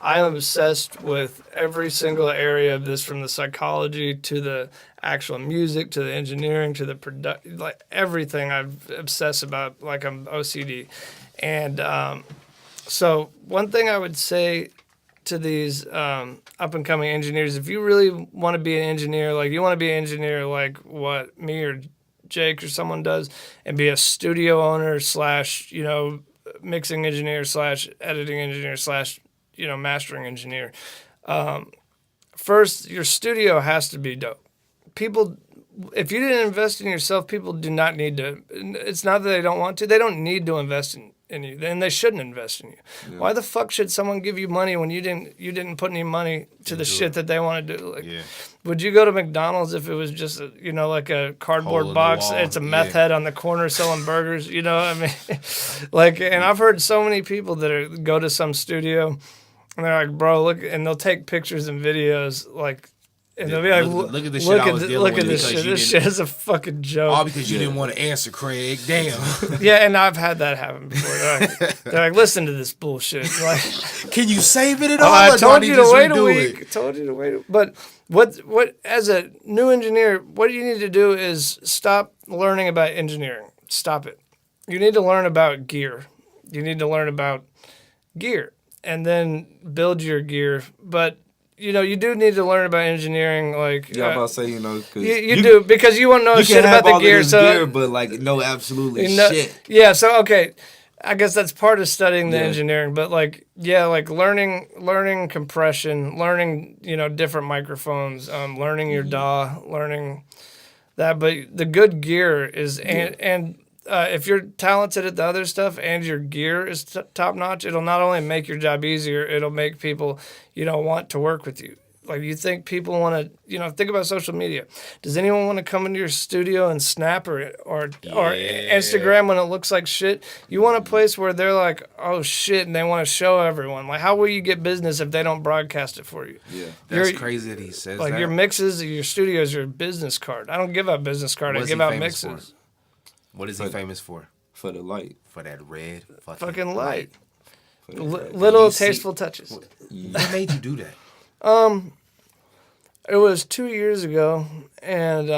am obsessed with every single area of this, from the psychology to the actual music to the engineering to the production, like everything I'm obsessed about. Like I'm OCD. And so one thing I would say to these up and coming engineers, if you really want to be an engineer, like you want to be an engineer like what me or Jake or someone does, and be a studio owner / mixing engineer / editing engineer / mastering engineer. First, your studio has to be dope. People, if you didn't invest in yourself, people do not need to. It's not that they don't want to. They don't need to invest in you. Then they shouldn't invest in you. Yeah. Why the fuck should someone give you money when you didn't put any money to the shit that they want to do? Like, would you go to McDonald's if it was just like a cardboard box? It's a meth head on the corner selling burgers. You know what I mean? Like, and I've heard so many people that go to some studio and they're like, bro, look, and they'll take pictures and videos like. And they'll be like, look at the shit I was dealing with. Look at this shit. This shit is a fucking joke. All because you didn't want to answer, Craig. Damn. Yeah, and I've had that happen before. They're like, listen to this bullshit. Like, can you save it at all? I told you to wait a week. Told you to wait. But what as a new engineer, what you need to do is stop learning about engineering. Stop it. You need to learn about gear. You need to learn about gear and then build your gear. But you do need to learn about engineering, like I'm about to say, cause you do, because you won't know shit about the gear. Gear, but no, absolutely shit. Yeah, so okay, I guess that's part of studying the engineering. But like learning compression, learning different microphones, learning your DAW, learning that. But the good gear is and if you're talented at the other stuff and your gear is top notch, it'll not only make your job easier, it'll make people, want to work with you. Like, you think people want to, think about social media. Does anyone want to come into your studio and snap or Instagram when it looks like shit? You want a place where they're like, oh shit, and they want to show everyone. Like, how will you get business if they don't broadcast it for you? Yeah, that's crazy that he says like, that. your mixes, your studio is your business card. I don't give out business card. I give out mixes. What is he famous for? For the light. For that red fucking light. Little tasteful touches. What made you do that? It was 2 years ago, and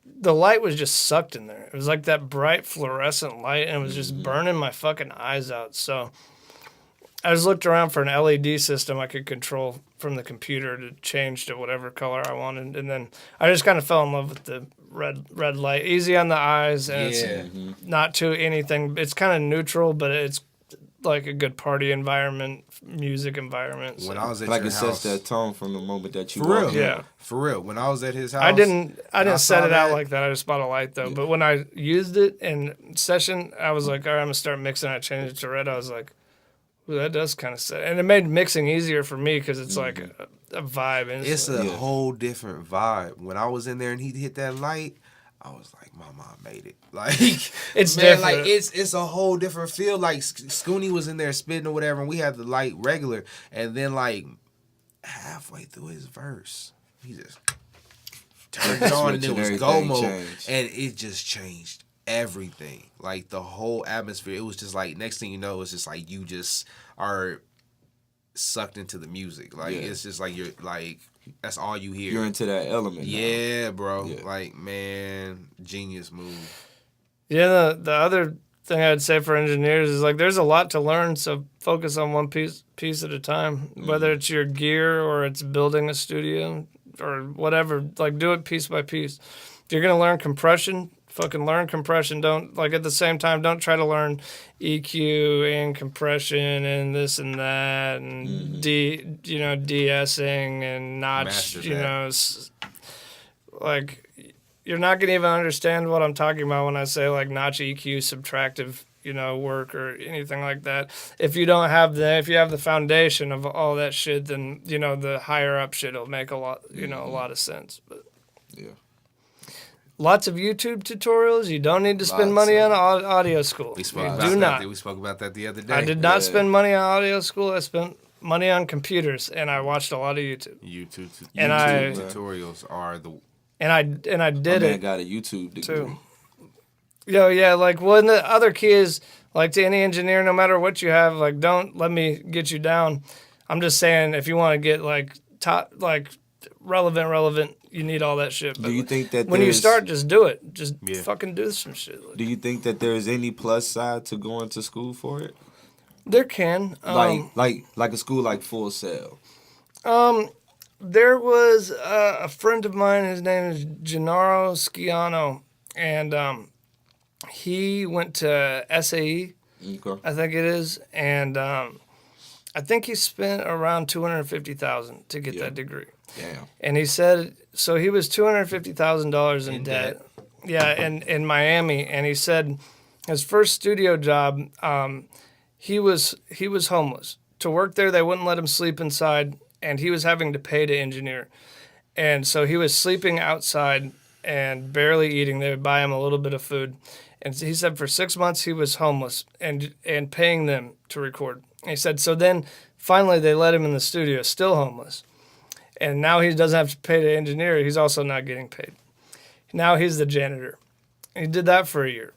the light was just sucked in there. It was like that bright fluorescent light, and it was just burning my fucking eyes out. So I just looked around for an LED system I could control from the computer to change to whatever color I wanted, and then I just kind of fell in love with the red light. Easy on the eyes, and it's not too anything. It's kind of neutral, but it's like a good party environment, music environment. So. When I was at your house, it sets that tone from the moment that you for real, walk in. Yeah, for real. When I was at his house, I didn't set it out like that. I just bought a light though. Yeah. But when I used it in session, I was like, all right, I'm gonna start mixing. I changed it to red. I was like, ooh, that does kind of set, and it made mixing easier for me because it's like a vibe. It's a whole different vibe. When I was in there and he hit that light, I was like, my mom made it. Like, it's different. Like it's a whole different feel. Like Scooney was in there spitting or whatever, and we had the light regular, and then like halfway through his verse, he just turned it on, and it was go mode, and it just changed everything. Like the whole atmosphere. It was just like next thing you know, it's just like you just are sucked into the music. Like it's just like you're like. That's all you hear. You're into that element. Yeah, bro. Yeah. Like, man, genius move. Yeah, the other thing I'd say for engineers is like there's a lot to learn, so focus on one piece at a time. Whether it's your gear or it's building a studio or whatever, like do it piece by piece. If you're gonna learn compression, fucking learn compression. Don't like at the same time. Don't try to learn EQ and compression and this and that and de-essing and notch. Master You that. know, like you're not gonna even understand what I'm talking about when I say like notch EQ subtractive, work or anything like that. If you don't have if you have the foundation of all that shit, then the higher up shit will make a lot, a lot of sense. But Yeah. lots of YouTube tutorials. You don't need to spend Lots money of- on audio school. We spoke You about do that. not. We spoke about that the other day. I did not Yeah. spend money on audio school. I spent money on computers, and I watched a lot of YouTube. YouTube And tutorials are the And I did My man it got a YouTube degree. too. Yeah, like one the other key is like to any engineer, no matter what you have, like don't let me get you down. I'm just saying if you want to get like top, like relevant, you need all that shit. But Do you think that when you there's- start, just do it. Just Yeah. fucking do some shit. Do you think that there's any plus side to going to school for it? There can Like a school like Full Sail. There was a friend of mine. His name is Gennaro Schiano, and he went to SAE, Okay. I think it is, and I think he spent around $250,000 to get Yeah. that degree. Damn. And he said so he was $250,000 in debt. Yeah, in Miami, and he said his first studio job, he was homeless. To work there, they wouldn't let him sleep inside, and he was having to pay to engineer. And so he was sleeping outside and barely eating. They would buy him a little bit of food. And he said for 6 months he was homeless and paying them to record. And he said so then finally they let him in the studio, still homeless. And now he doesn't have to pay to engineer. He's also not getting paid. Now he's the janitor. He did that for a year.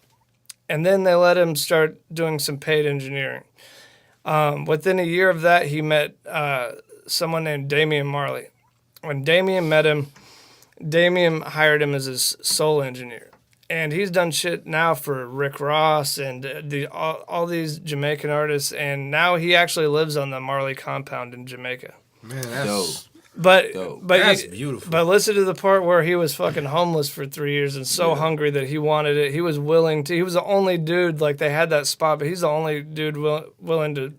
And then they let him start doing some paid engineering. Within a year of that, he met someone named Damian Marley. When Damian met him, Damian hired him as his sole engineer. And he's done shit now for Rick Ross and all these Jamaican artists. And now he actually lives on the Marley compound in Jamaica. man. That's Dope. But Dope. That's beautiful. But listen to the part where he was fucking homeless for 3 years and so hungry that he wanted it. He was willing to. He was the only dude, like they had that spot, but he's the only dude willing to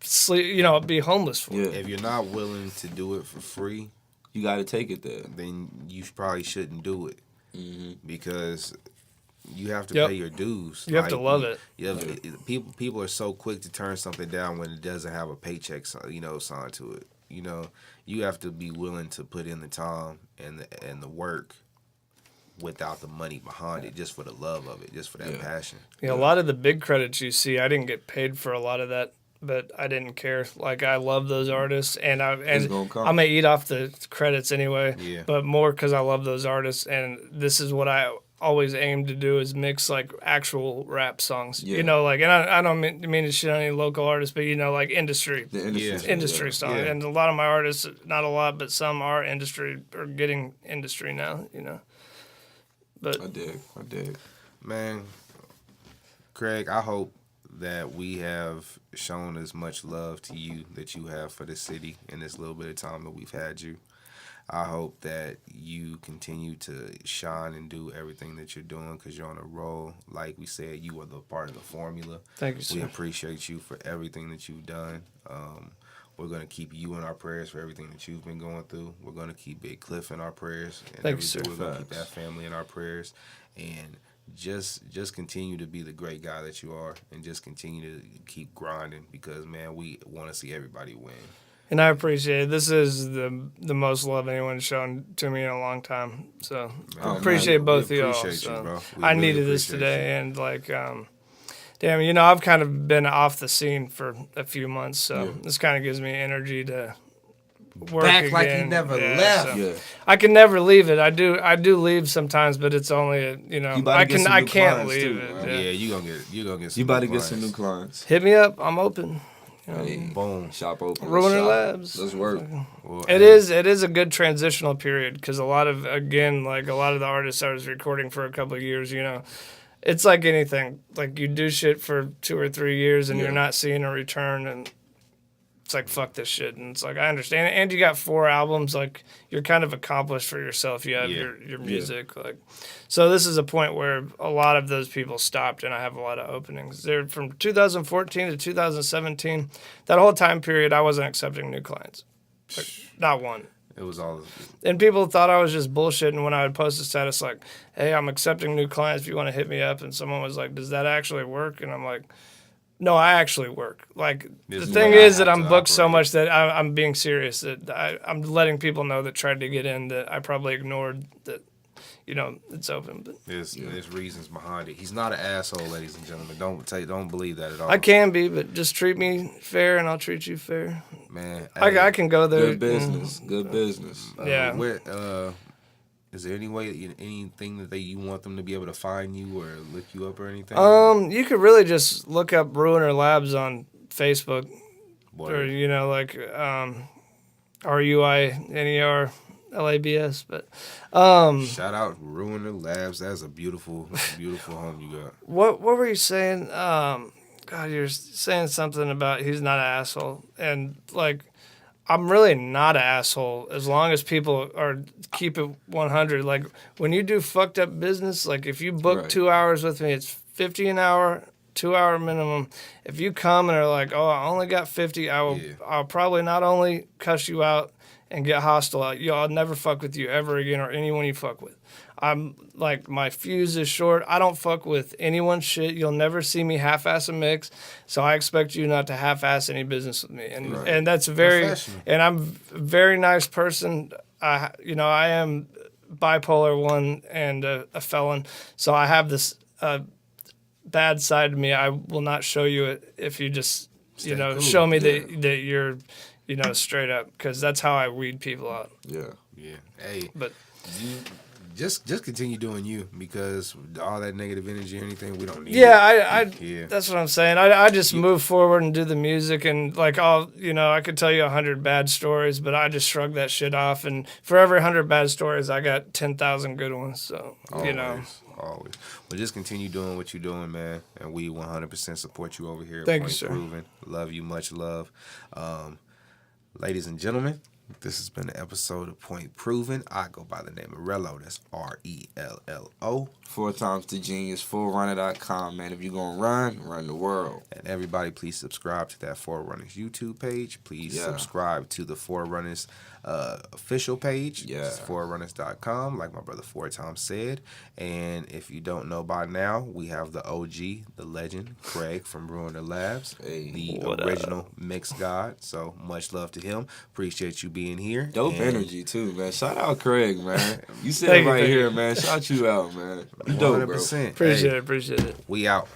sleep, be homeless for. Yeah. If you're not willing to do it for free, You got to take it there. then you probably shouldn't do it because you have to Yep. pay your dues. You have to love it. Yeah, people are so quick to turn something down when it doesn't have a paycheck, signed to it. You have to be willing to put in the time and the work without the money behind it, just for the love of it, just for that passion. A lot of the big credits you see, I didn't get paid for a lot of that, but I didn't care. Like I love those artists, and gonna come. I'm gonna eat off the credits anyway. Yeah. But more because I love those artists, and this is what I always aim to do is mix like actual rap songs. Yeah. And I don't mean to shit on any local artists, but like industry. The industry. Yeah. Industry song, Yeah. and a lot of my artists, not a lot, but some are getting industry now. But I dig. Man, Craig, I hope that we have shown as much love to you that you have for the city in this little bit of time that we've had you. I hope that you continue to shine and do everything that you're doing because you're on a roll. Like we said, you are the part of the formula. thank you, We sir. appreciate you for everything that you've done. We're going to keep you in our prayers for everything that you've been going through. We're going to keep Big Cliff in our prayers. And Thank you, sir. We're going to keep that Facts. family in our prayers. And just continue to be the great guy that you are and just continue to keep grinding because, man, we want to see everybody win. And I appreciate it. This is the most love anyone's shown to me in a long time. So Man, I appreciate we both of y'all. appreciate you, So bro. We I really needed this appreciate today, and damn, I've kind of been off the scene for a few months, so this kind of gives me energy to work Back again. like you never Yeah, left. so- Yeah. I can never leave it. I do leave sometimes, but it's only You about to get some I new can't clients, leave too, it. right? yeah. Yeah, you gonna get some You about to new get some new clients. clients. Hit me up. I'm open. Hey, Boom. shop open. Ruiner Shop. Labs. Let's work. Well, It is a good transitional period because a lot of the artists I was recording for a couple of years, it's like anything. Like you do shit for 2 or 3 years and Yeah. you're not seeing a return, and it's like fuck this shit. And it's like I understand. And you got 4 albums. Like you're kind of accomplished for yourself. You have your music. Like so this is a point where a lot of those people stopped, and I have a lot of openings. They're from 2014 to 2017. That whole time period, I wasn't accepting new clients. Like, not one. It was all. And people thought I was just bullshitting when I would post a status like, hey, I'm accepting new clients if you want to hit me up. And someone was like, does that actually work? And I'm like, no, I actually work. Like, This the is thing the way I is that have I'm to booked so operate. much that I'm being serious, that I'm letting people know that tried to get in that I probably ignored that, you know, it's open. But There's reasons behind it. He's not an asshole, ladies and gentlemen. Don't believe that at all. I can be, but just treat me fair and I'll treat you fair. Man. I can go there. Good business. Good business. Yeah. Is there any way, anything that you want them to be able to find you or look you up or anything? You could really just look up Ruiner Labs on Facebook. Boy, Or, you know, like RUINERLABS. But shout out Ruiner Labs. That's a beautiful, beautiful home you got. what were you saying? God, you're saying something about he's not an asshole. And, like, I'm really not an asshole as long as people keep it 100. Like, when you do fucked up business, like, if you book Right. 2 hours with me, it's $50 an hour. 2 hour minimum. If you come and are like, oh, I only got 50, I'll probably not only cuss you out and get hostile out, I'll never fuck with you ever again or anyone you fuck with. I'm like, my fuse is short. I don't fuck with anyone's shit. You'll never see me half-ass a mix. So I expect you not to half-ass any business with me. And that's very, Professional. and I'm a very nice person. I am bipolar 1 and a felon. So I have this, bad side to me. I will not show you it if you just cool. show me that you're straight up, because that's how I weed people out. Yeah. Yeah. Hey, But you just continue doing you, because all that negative energy or anything, we don't need. yeah, Yeah. that's what I'm saying. I just move forward and do the music, and like I could tell you 100 bad stories, but I just shrug that shit off. And for every 100 bad stories, I got 10,000 good ones. So Always. Well, just continue doing what you're doing, man. And we 100% support you over here at Thank you, Point sir. Proven. Love you, much love. Ladies and gentlemen, this has been an episode of Point Proven. I go by the name of Rello. That's RELLO. 4 times the genius, forerunner.com, man. If you're going to run the world. And everybody, please subscribe to that Forerunners YouTube page. Please Yeah. subscribe to the Forerunners official page. Yeah. It's forerunners.com, like my brother 4 times said. And if you don't know by now, we have the OG, the legend, Craig from Ruiner Labs, Hey, the what original mix god. So much love to him. Appreciate you being here. Dope And energy, too, man. Shout out Craig, man. You said Thank it you, right thank here, you. man. Shout you out, man. You dope, bro. 100%. appreciate Hey, it. we out.